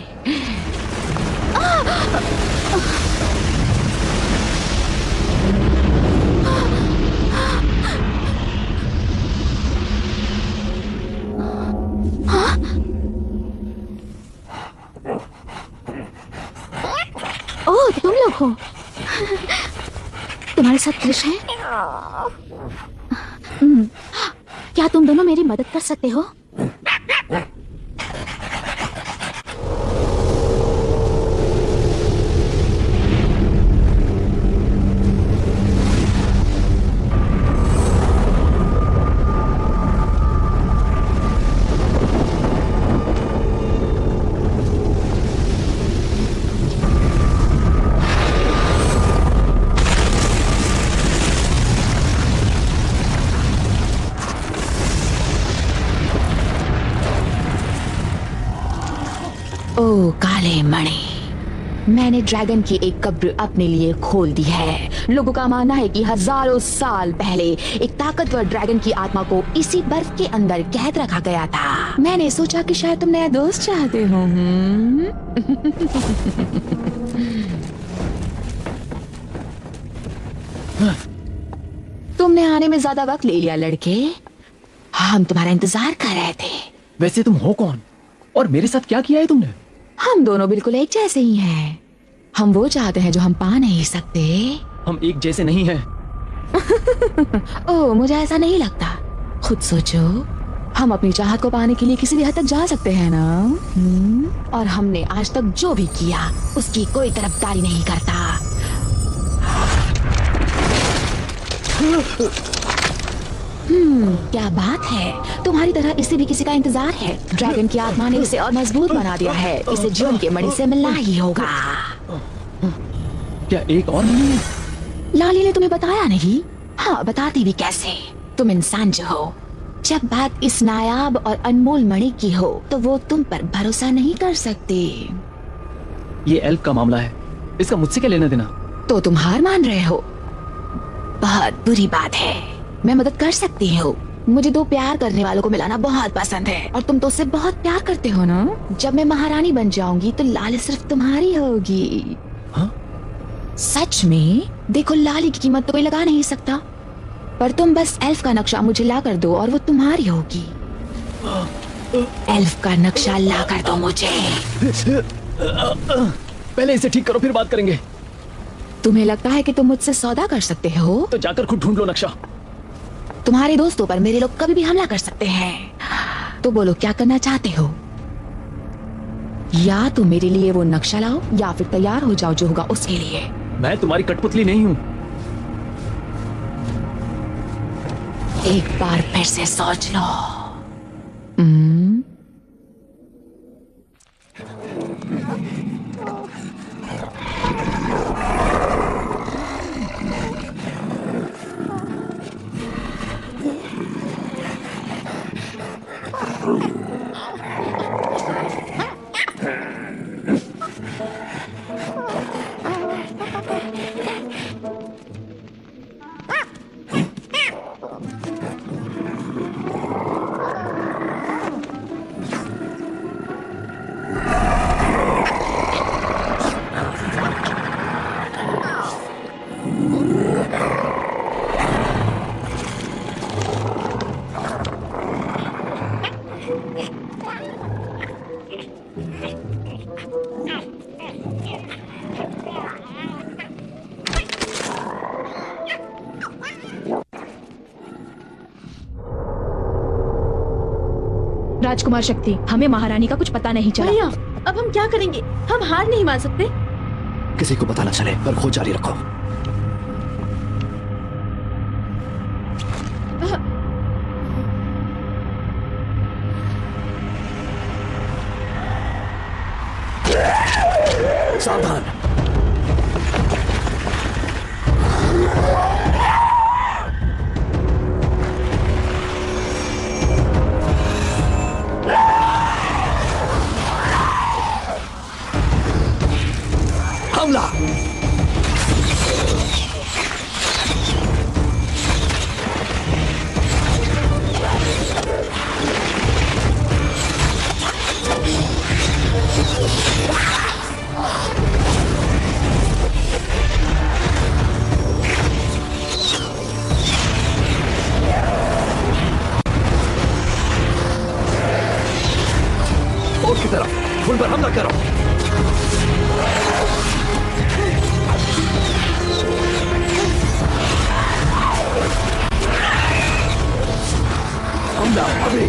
ओह, तुम लोग हो। तुम्हारे साथ कृष है? क्या तुम दोनों मेरी मदद कर सकते हो? ओ काले मणि, मैंने ड्रैगन की एक कब्र अपने लिए खोल दी है। लोगों का मानना है कि हजारों साल पहले एक ताकतवर ड्रैगन की आत्मा को इसी बर्फ के अंदर कैद रखा गया था। मैंने सोचा कि शायद तुम नया दोस्त चाहते हो। तुमने आने में ज्यादा वक्त ले लिया लड़के, हम तुम्हारा इंतजार कर रहे थे। वैसे तुम हो कौन और मेरे साथ क्या किया है तुमने? हम दोनों बिल्कुल एक जैसे ही हैं। हम वो चाहते हैं जो हम पा नहीं सकते। हम एक जैसे नहीं हैं। ओह, मुझे ऐसा नहीं लगता। खुद सोचो, हम अपनी चाहत को पाने के लिए किसी भी हद तक जा सकते हैं ना। और हमने आज तक जो भी किया उसकी कोई तरफदारी नहीं करता। क्या बात है, तुम्हारी तरह इसे भी किसी का इंतजार है। ड्रैगन की आत्मा ने इसे और मजबूत बना दिया है। इसे जीवन के मणि से मिलना ही होगा। क्या एक और नहीं है? लाली ने तुम्हें बताया नहीं? हाँ, बताती भी कैसे। तुम इंसान जो हो, जब बात इस नायाब और अनमोल मणि की हो तो वो तुम पर भरोसा नहीं कर सकते। ये एल्फ का मामला है, इसका मुझसे क्या लेना देना? तो तुम हार मान रहे हो? बहुत बुरी बात है। मैं मदद कर सकती हूँ। मुझे दो प्यार करने वालों को मिलाना बहुत पसंद है और तुम तो उससे बहुत प्यार करते हो ना। जब मैं महारानी बन जाऊंगी तो लाली सिर्फ तुम्हारी होगी। हाँ? सच में? देखो, लाली की कीमत तो कोई लगा नहीं सकता, पर तुम बस एल्फ का नक्शा मुझे ला कर दो और वो तुम्हारी होगी। एल्फ का नक्शा ला कर दो मुझे। पहले इसे ठीक करो, फिर बात करेंगे। तुम्हें लगता है कि तुम मुझसे सौदा कर सकते हो? तो जाकर खुद ढूंढ लो नक्शा। तुम्हारे दोस्तों पर मेरे लोग कभी भी हमला कर सकते हैं। तो बोलो, क्या करना चाहते हो? या तो मेरे लिए वो नक्शा लाओ या फिर तैयार हो जाओ जो होगा उसके लिए। मैं तुम्हारी कठपुतली नहीं हूँ। एक बार फिर से सोच लो। राजकुमार शक्ति, हमें महारानी का कुछ पता नहीं चला। भैया अब हम क्या करेंगे? हम हार नहीं मान सकते। किसी को पता न चले, पर खोज जारी रखो। सावधान। हमला। की तरफ उन पर हमला करो। हमला अभी।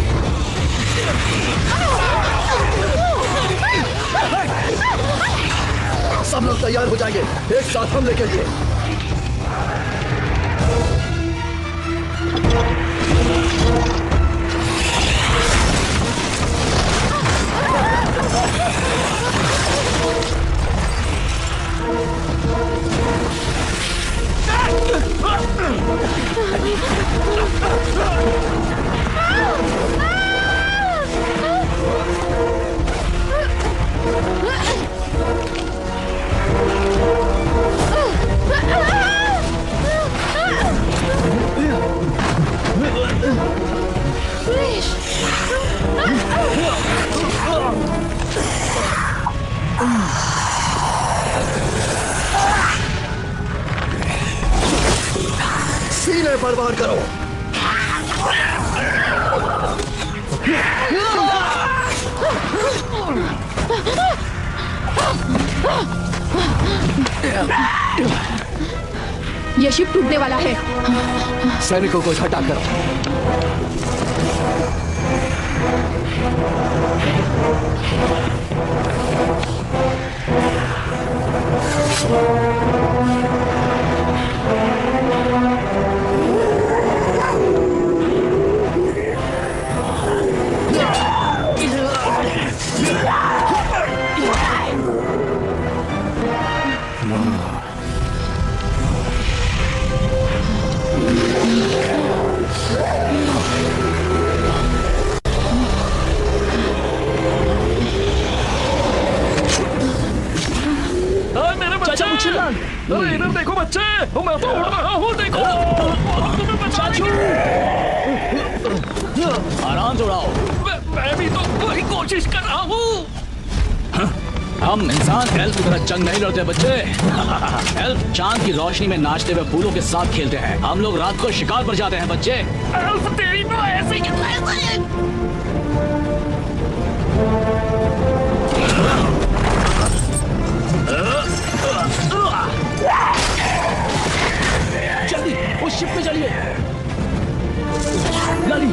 सब लोग तैयार हो जाएंगे एक साथ हमले के लिए। सीने पर वार करो। ये शिप टूटने वाला है। सैनिकों को हटा करो। अरे इधर देखो बच्चे, मैं तो उड़ रहा हूँ, देखो। चाचू, आराम से उड़ाओ। मैं भी तो वही कोशिश कर रहा हूँ। हम इंसान एल्फ की तरह जंग नहीं लड़ते बच्चे। एल्फ चांद की रोशनी में नाचते हुए फूलों के साथ खेलते हैं। हम लोग रात को शिकार पर जाते हैं बच्चे। एल्फ तेरी तो ऐसे ही जल्दी उस शिप पे चलिए। लाली,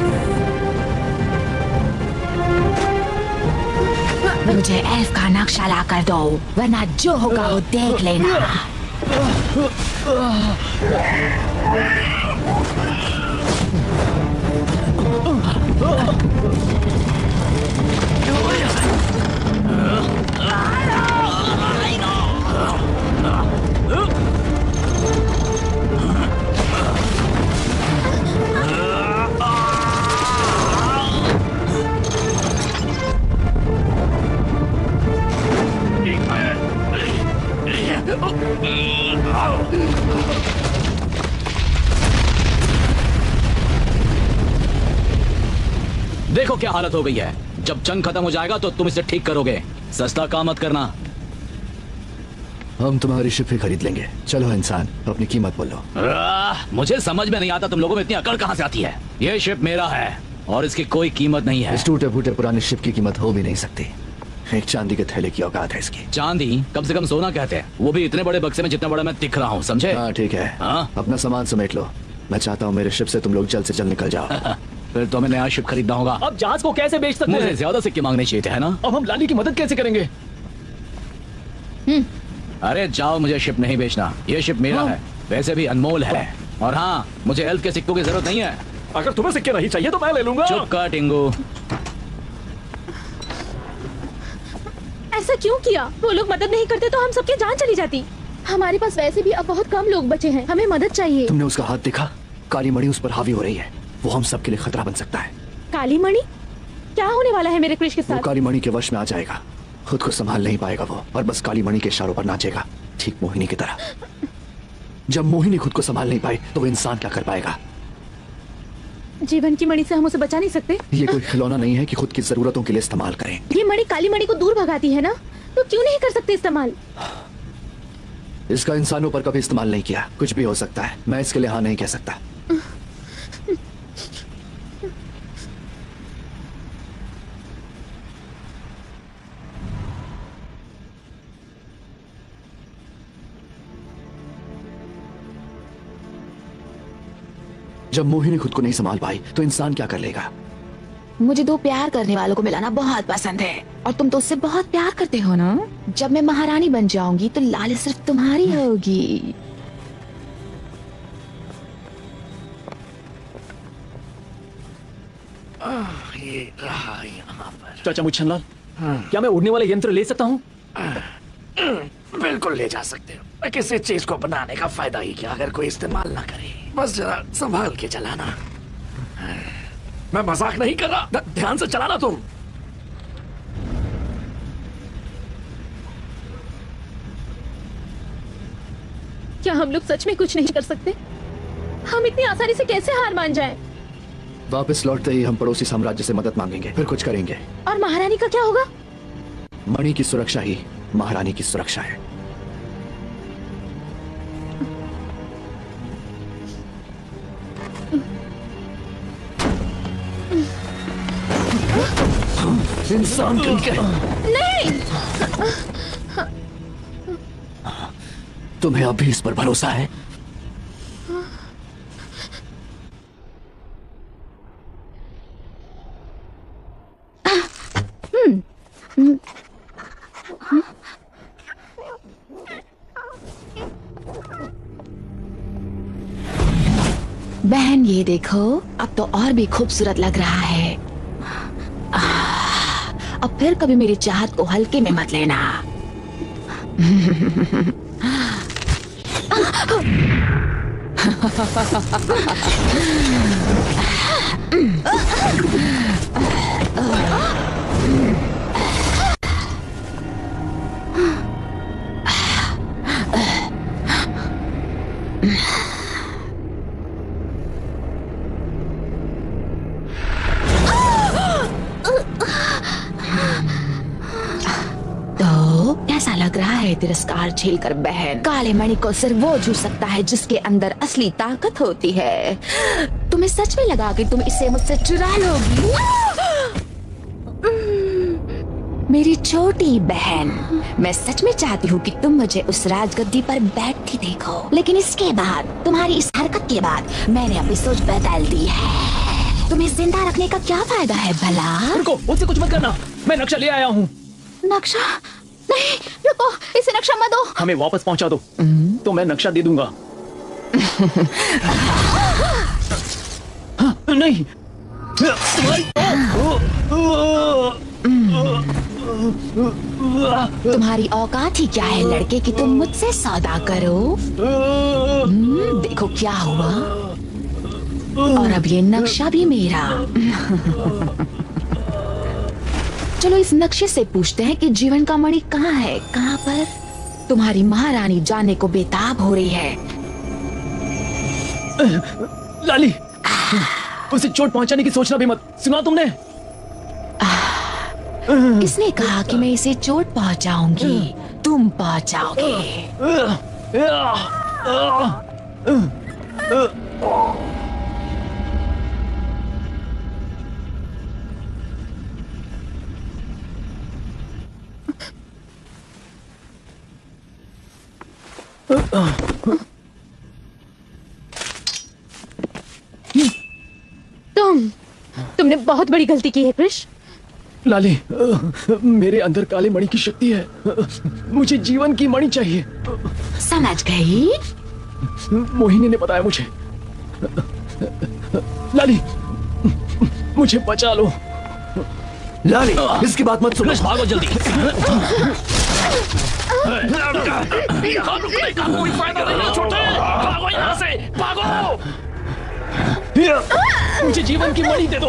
मुझे एल्फ का नक्शा ला कर दो, वरना जो होगा वो देख लेना। देखो क्या हालत हो गई है। जब जंग खत्म हो जाएगा तो तुम इसे ठीक करोगे। सस्ता काम मत करना। हम तुम्हारी शिप ही खरीद लेंगे। चलो इंसान, अपनी कीमत बोलो। मुझे समझ में नहीं आता तुम लोगों में इतनी अकड़ कहां से आती है। ये शिप मेरा है और इसकी कोई कीमत नहीं है। इस टूटे फूटे पुराने शिप की कीमत हो भी नहीं सकती। एक चांदी के थैले की औकात है इसकी। चांदी? कम से कम सोना कहते हैं, वो भी इतने बड़े बक्से में जितना बड़ा मैं दिख रहा हूँ, समझे? हाँ ठीक है। हाँ? अपना सामान समेट लो। मैं चाहता हूँ मेरे शिप से तुम लोग जल्द से जल्द निकल जाओ। फिर तो हमें नया शिप खरीदना होगा। अब जहाज को कैसे बेच सकते मुझे हैं? ज्यादा सिक्के मांगने चाहिए थे, है ना? अब हम लाली की मदद कैसे करेंगे? अरे जाओ, मुझे शिप नहीं बेचना। ये शिप मेरा है, वैसे भी अनमोल है। और हाँ, मुझे एल्फ के सिक्कों की जरूरत नहीं है। अगर तुम्हें सिक्के नहीं चाहिए तो मैं ले लूंगा। चुप कर टिंगू। ऐसा क्यों किया? वो लोग मदद नहीं करते तो हम सबकी जान चली जाती। हमारे पास वैसे भी अब बहुत कम लोग बचे हैं, हमें मदद चाहिए। तुमने उसका हाथ देखा? काली मणि उस पर हावी हो रही है। वो हम सबके लिए खतरा बन सकता है। काली मणि? क्या होने वाला है मेरे कृष के वो साथ? काली मणि के वश में आ जाएगा, खुद को संभाल नहीं पाएगा वो, और बस काली मणि के इशारों पर नाचेगा, ठीक मोहिनी की तरह। जब मोहिनी खुद को संभाल नहीं पाई तो वो इंसान क्या कर पाएगा? जीवन की मणि से हम उसे बचा नहीं सकते। ये कोई खिलौना नहीं है कि खुद की जरूरतों के लिए इस्तेमाल करें। ये मणि काली मणि को दूर भगाती है ना, तो क्यों नहीं कर सकते इस्तेमाल? इसका इंसानों पर कभी इस्तेमाल नहीं किया। कुछ भी हो सकता है, मैं इसके लिए हाँ नहीं कह सकता। जब मोहिनी खुद को नहीं संभाल पाई तो इंसान क्या कर लेगा? मुझे दो प्यार करने वालों को मिलाना बहुत पसंद है, और तुम तो उससे बहुत प्यार करते हो ना। जब मैं महारानी बन जाऊंगी तो लाली सिर्फ तुम्हारी होगी। ये रहा यहाँ पर। चाचा मुच्छनलाल, क्या मैं उड़ने वाले यंत्र ले सकता हूँ? बिल्कुल ले जा सकते हो। किसी चीज को बनाने का फायदा ही क्या अगर कोई इस्तेमाल ना करे। बस जरा संभाल के चलाना। मैं मजाक नहीं कर रहा, ध्यान से चलाना तुम। क्या हम लोग सच में कुछ नहीं कर सकते? हम इतनी आसानी से कैसे हार मान जाएं? वापस लौटते ही हम पड़ोसी साम्राज्य से मदद मांगेंगे, फिर कुछ करेंगे। और महारानी का क्या होगा? मणि की सुरक्षा ही महारानी की सुरक्षा है। इंसान कहीं के। नहीं! तुम्हें अभी इस पर भरोसा है? बहन ये देखो, अब तो और भी खूबसूरत लग रहा है। अब फिर कभी मेरी चाहत को हल्के में मत लेना। कैसा लग रहा है तिरस्कार झेलकर बहन? काले मणि को सिर्फ वो छू सकता है जिसके अंदर असली ताकत होती है। तुम्हें सच में लगा कि तुम इसे मुझसे चुरा लोगी? मेरी छोटी बहन, मैं सच में चाहती हूँ कि तुम मुझे उस राजगद्दी पर बैठती देखो, लेकिन इसके बाद, तुम्हारी इस हरकत के बाद, मैंने अपनी सोच बदल दी है। तुम्हें जिंदा रखने का क्या फायदा है भला? रुको, मुझसे कुछ मत करना। मैं नक्शा ले आया हूँ। नक्शा? नहीं, रुको, इसे नक्शा मत दो। हमें वापस पहुंचा दो, तो मैं नक्शा दे दूंगा। हाँ, नहीं। तुम्हारी औकात ही क्या है लड़के कि तुम मुझसे सौदा करो? देखो क्या हुआ। और अब ये नक्शा भी मेरा। चलो इस नक्शे से पूछते हैं कि जीवन का मणि कहाँ है, कहाँ पर? तुम्हारी महारानी जानने को बेताब हो रही है। लाली, उसे चोट पहुंचाने की सोचना भी मत। सुना तुमने? किसने कहा कि मैं इसे चोट पहुंचाऊंगी? तुम पहुंचाओगे। तुम तुमने बहुत बड़ी गलती की है कृष। लाली, मेरे अंदर काले मणि की शक्ति है। मुझे जीवन की मणि चाहिए। समझ गई? मोहिनी ने बताया मुझे। लाली, मुझे बचा लो। लाली, इसकी बात मत सुनो। भागो जल्दी। कोई फायदा नहीं छोटे, भागो यहाँ से, भागो। मुझे जीवन की मणि दे दो।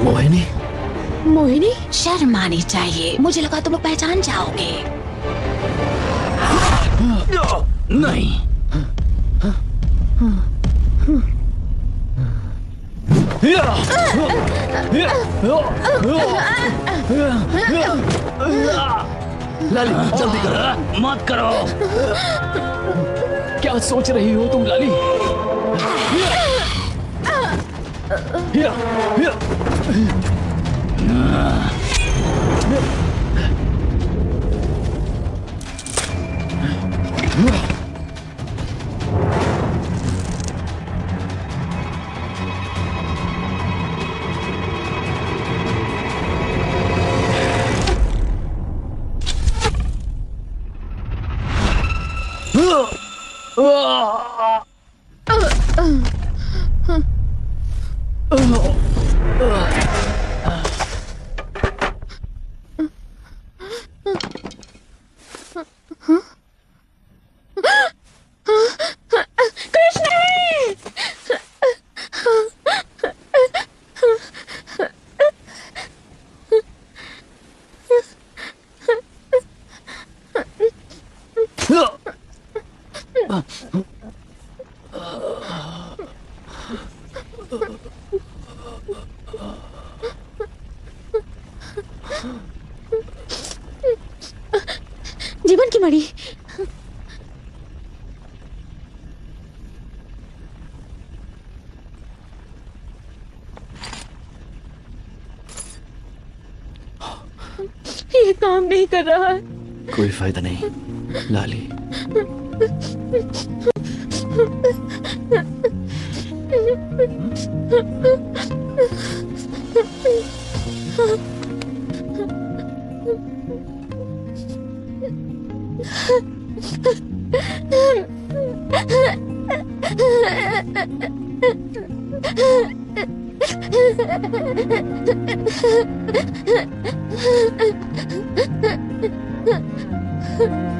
मोहिनी, मोहिनी? शर्म आनी चाहिए। मुझे लगा तुम लोग पहचान जाओगे। नहीं। लाली, जल्दी करो। मत करो। क्या सोच रही हो तुम लाली? जीवन की मणि। ये काम नहीं कर रहा है। कोई फायदा नहीं लाली।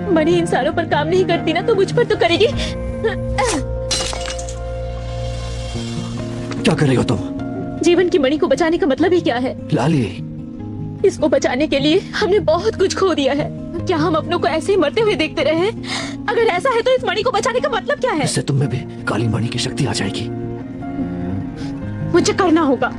मणि इंसानों पर काम नहीं करती ना, तो मुझ पर तो करेगी। क्या कर रही हो तुम? जीवन की मणि को बचाने का मतलब ही क्या है? लाली, इसको बचाने के लिए हमने बहुत कुछ खो दिया है। क्या हम अपनों को ऐसे ही मरते हुए देखते रहे? अगर ऐसा है तो इस मणि को बचाने का मतलब क्या है? इससे तुम में भी काली मणि की शक्ति आ जाएगी। मुझे करना होगा।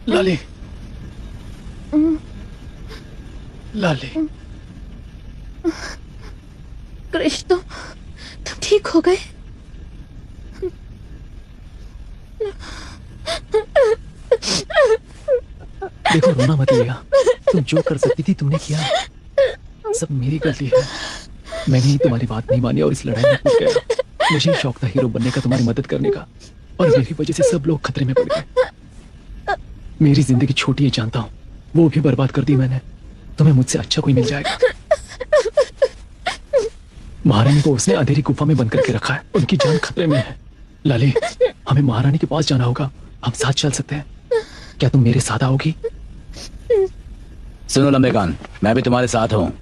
लाली, लाली, कृष, तुम ठीक हो गए? देखो, रोना मत लिया। तुम जो कर सकती थी तुमने किया। सब मेरी गलती है। मैंने ही तुम्हारी बात नहीं मानी और इस लड़ाई में कूद गया। मुझे शौक था हीरो बनने का, तुम्हारी मदद करने का, और मेरी वजह से सब लोग खतरे में पड़ गए। मेरी जिंदगी छोटी है जानता हूँ, वो भी बर्बाद कर दी मैंने। तुम्हें मुझसे अच्छा कोई मिल जाएगा। महारानी को उसने अंधेरी गुफा में बंद करके रखा है। उनकी जान खतरे में है। लाली, हमें महारानी के पास जाना होगा। हम साथ चल सकते हैं। क्या तुम मेरे साथ आओगी? सुनो लंबे कान, मैं भी तुम्हारे साथ हूँ।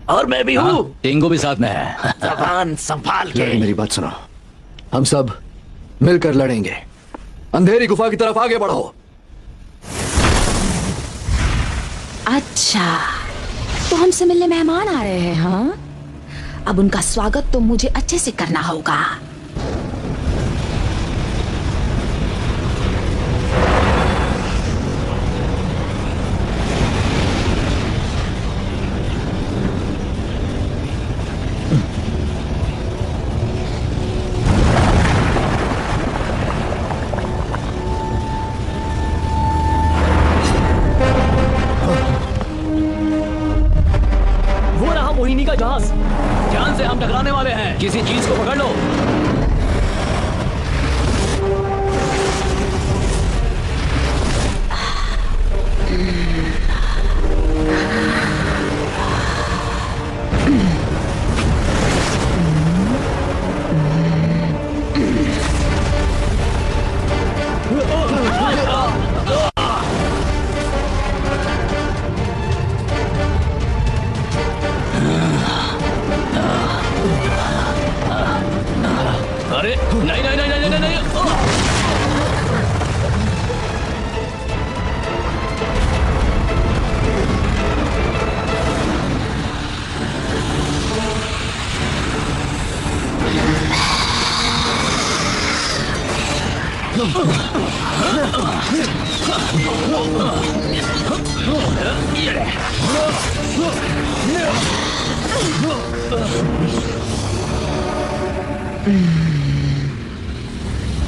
और मैं भी हूँ। टिंगो भी साथ में है। जबान संभाल के। मेरी बात सुनो, हम सब मिलकर लड़ेंगे। अंधेरी गुफा की तरफ आगे बढ़ो। अच्छा, तो हमसे मिलने मेहमान आ रहे हैं, हाँ? अब उनका स्वागत तो मुझे अच्छे से करना होगा। किसी चीज को पकड़ लो। अरे नहीं नहीं नहीं नहीं नहीं नहीं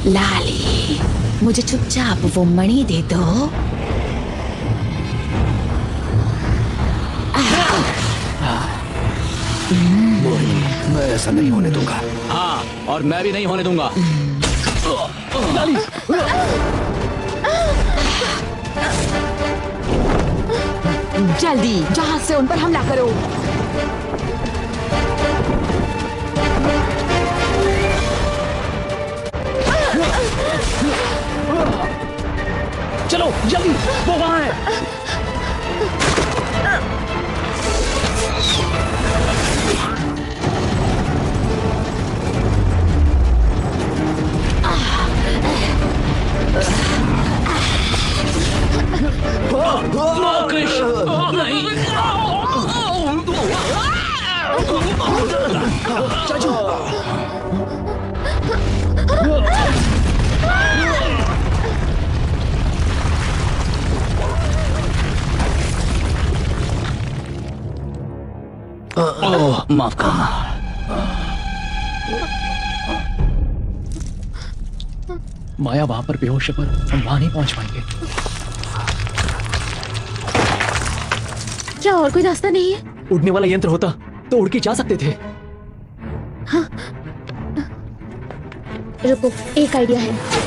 लाली, मुझे चुपचाप वो मणि दे दो। मैं ऐसा नहीं होने दूंगा। हाँ, और मैं भी नहीं होने दूंगा। लाली, जल्दी जहाज से उन पर हमला करो। चलो जल्दी, वो वहां है। माफ करना। माया वहां पर बेहोश है, पर हम वहां नहीं पहुंच पाएंगे। क्या और कोई रास्ता नहीं है? उड़ने वाला यंत्र होता तो उड़ के जा सकते थे। हाँ, रुको, एक आइडिया है।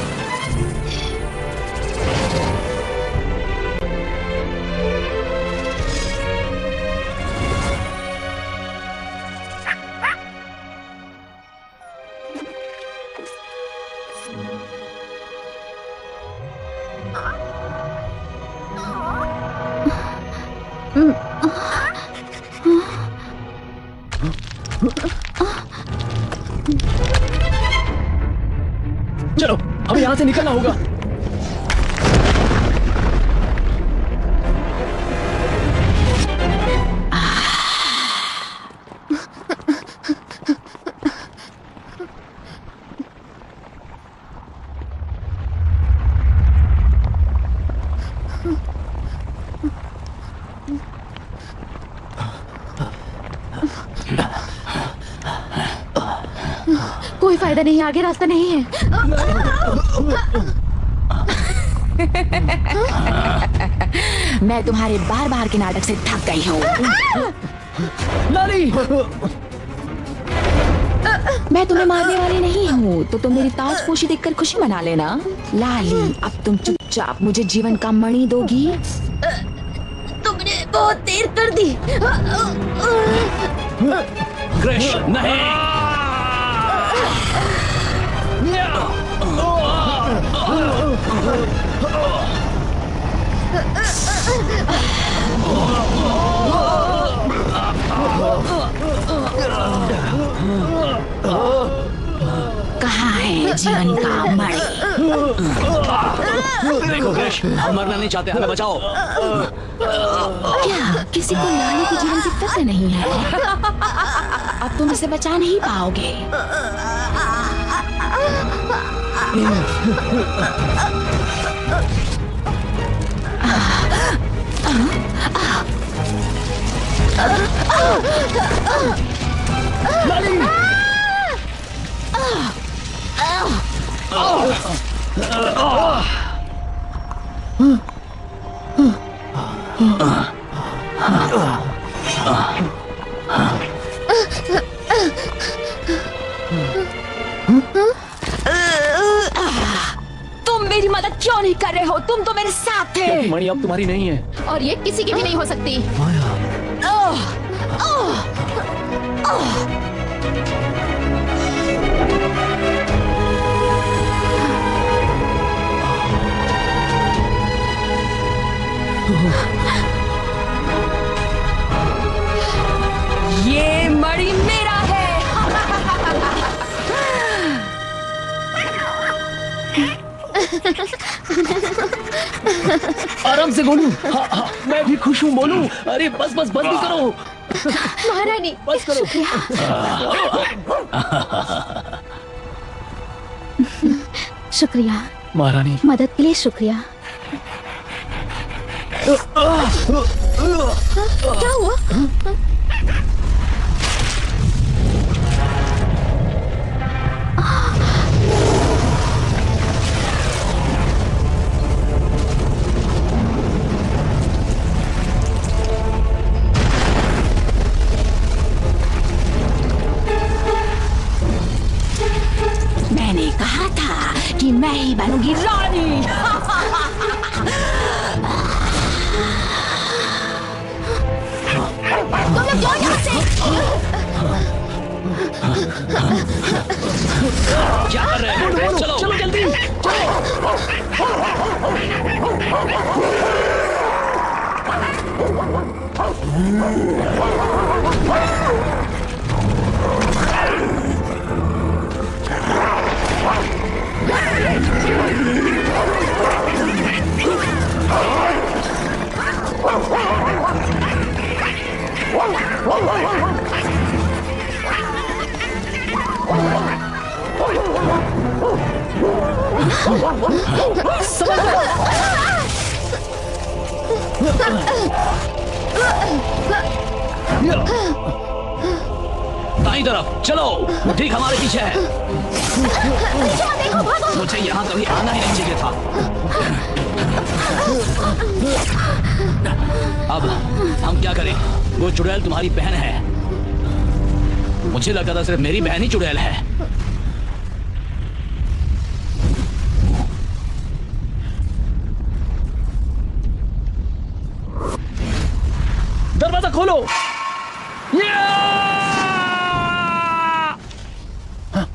चलो, हमें यहां से निकलना होगा। कोई फायदा नहीं, आगे रास्ता नहीं है। मैं तुम्हारे बार बार के नाटक से थक गई हूँ। लाली, मैं तुम्हें मारने वाली नहीं हूँ, तो तुम मेरी ताजपोशी देखकर खुशी मना लेना। लाली, अब तुम चुपचाप मुझे जीवन का मणि दोगी? तुमने बहुत देर कर दी। कृष, नहीं। कहाँ है जीवन का मणि? देखो कृष, हम मरना नहीं चाहते, हमें बचाओ। क्या किसी को लाली के जीवन की फिक्र नहीं है? अब तुम इसे बचा नहीं पाओगे। क्यों नहीं कर रहे हो? तुम तो मेरे साथ थे। क्योंकि मणि अब तुम्हारी नहीं है। और ये किसी की भी नहीं हो सकती। ये मणि मेरा है। आराम से बोलूं। हाँ, हाँ, मैं भी खुश हूँ बोलूं। अरे बस बस बंद भी करो। महारानी बस करो। शुक्रिया महारानी। मदद के लिए शुक्रिया। क्या हुआ? मैंने कहा था कि मैं ही बनूंगी रानी। तुम लोग जाओ यहाँ से। क्या कर रहे हैं? चलो चलो जल्दी दाईं तरफ चलो, ठीक हमारे पीछे है। देखो भागो। मुझे यहाँ कभी आना ही नहीं चाहिए था। अब हम क्या करें? वो चुड़ैल तुम्हारी बहन है। मुझे लगा था सिर्फ मेरी बहन ही चुड़ैल है। दरवाजा खोलो। हाँ,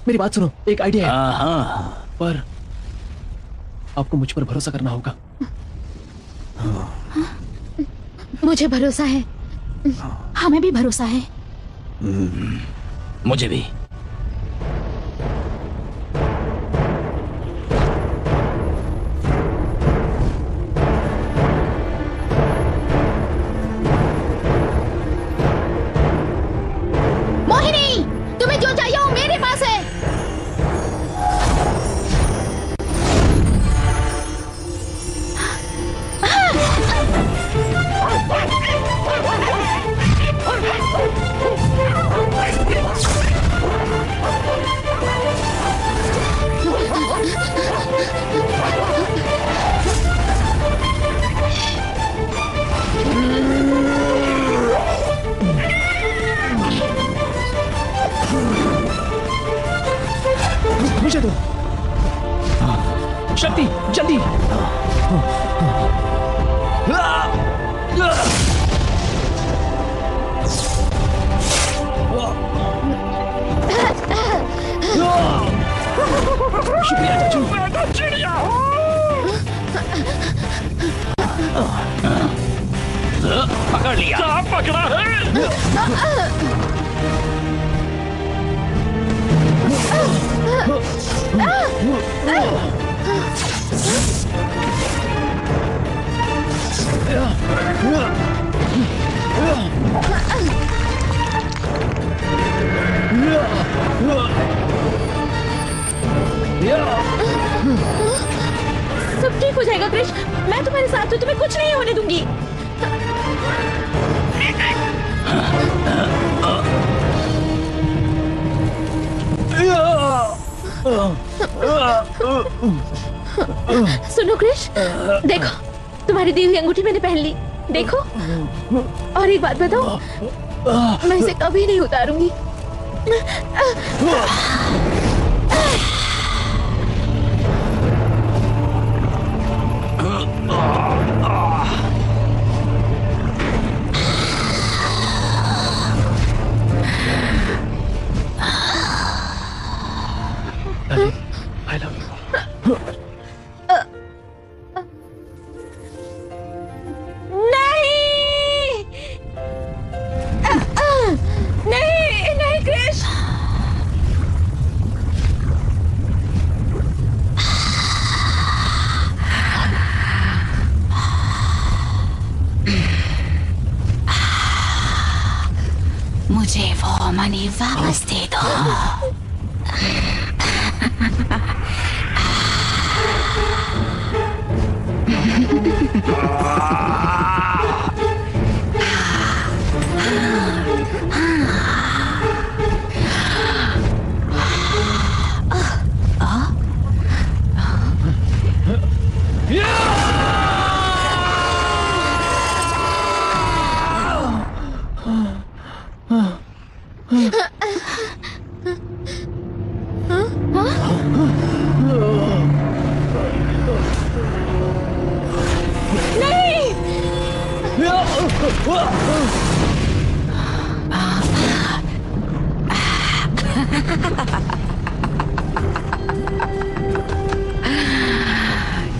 मेरी बात सुनो, एक आइडिया है। हाँ, पर आपको मुझ पर भरोसा करना होगा। मुझे भरोसा है। हमें भी भरोसा है। मुझे भी। मोहिनी, तुम्हें जो चाहिए वो मेरे पास है। मुझे दो। शक्ति, जल्दी। शुक्रिया चाचू। चिड़िया पकड़ लिया। क्या पकड़ा है? सब ठीक हो जाएगा कृष, मैं तुम्हारे साथ हूँ, तुम्हें कुछ नहीं होने दूंगी। सुनो कृष, देखो तुम्हारी दी हुई अंगूठी मैंने पहन ली, देखो। और एक बात बताओ, मैं इसे कभी नहीं उतारूंगी। वापस दे दो।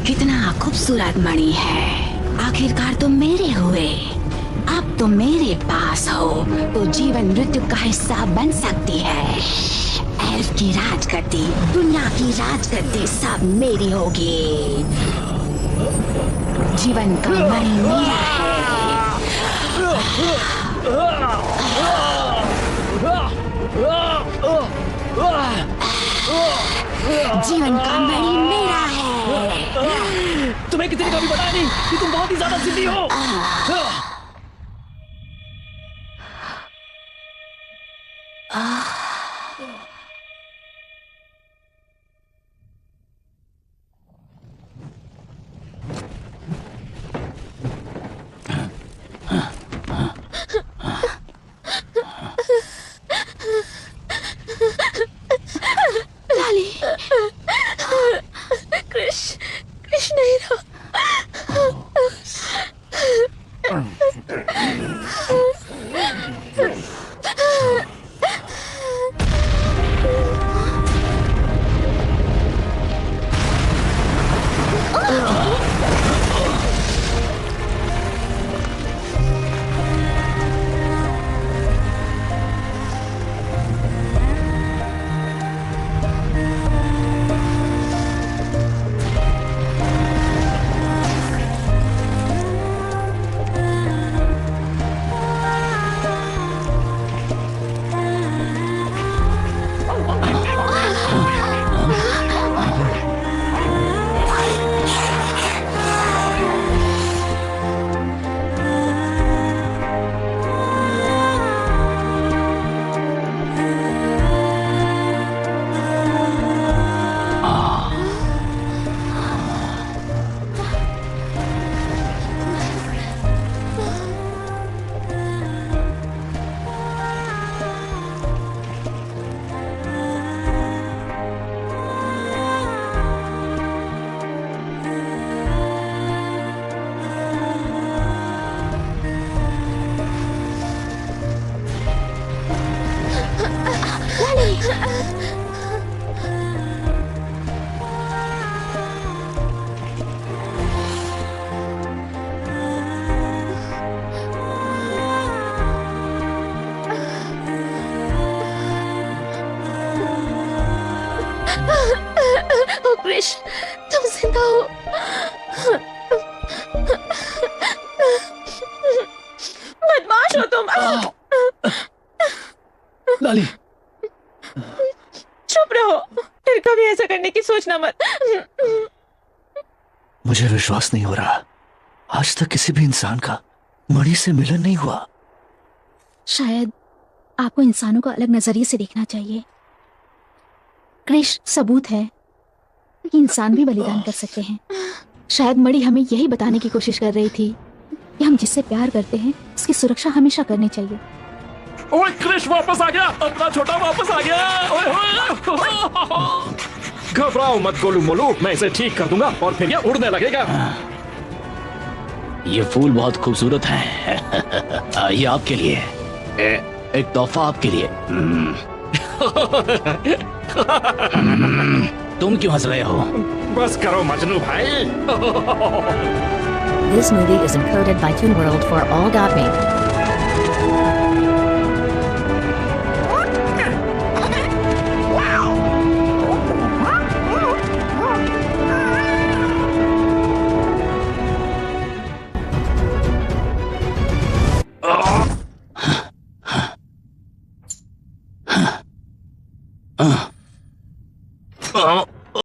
कितना खूबसूरत मणि है, आखिरकार तुम मेरे हुए। अब तुम मेरे पास हो तो जीवन मृत्यु का हिस्सा बन सकती है। एल्फ की राजगद्दी, दुनिया की राजगद्दी सब मेरी होगी। जीवन का मणि मेरा है। जीवन का मणि मेरा है। तुम्हें किसी ने कभी बताया नहीं कि तुम बहुत ही ज्यादा जिद्दी हो। कृष्ण नहीं रहा। कृष, तुम जिंदा हो। बदमाश हो तुम। लाली, चुप रहो, फिर कभी ऐसा करने की सोचना मत। मुझे विश्वास नहीं हो रहा, आज तक किसी भी इंसान का मणि से मिलन नहीं हुआ। शायद आपको इंसानों को अलग नजरिए से देखना चाहिए। कृष सबूत है कि इंसान भी बलिदान कर सकते हैं। शायद मणि हमें यही बताने की कोशिश कर रही थी कि हम जिससे प्यार करते हैं उसकी सुरक्षा हमेशा करनी चाहिए। ओए कृष वापस आ गया, अपना छोटा वापस आ गया। ओए घबराओ मत गोलू मोलू, मैं इसे ठीक कर दूंगा और फिर ये उड़ने लगेगा। ये फूल बहुत खूबसूरत है। ये आपके लिए, एक तोहफा आपके लिए। तुम क्यों हंस रहे हो? बस करो मजनू भाई। This movie is encoded by Toon World for all.me.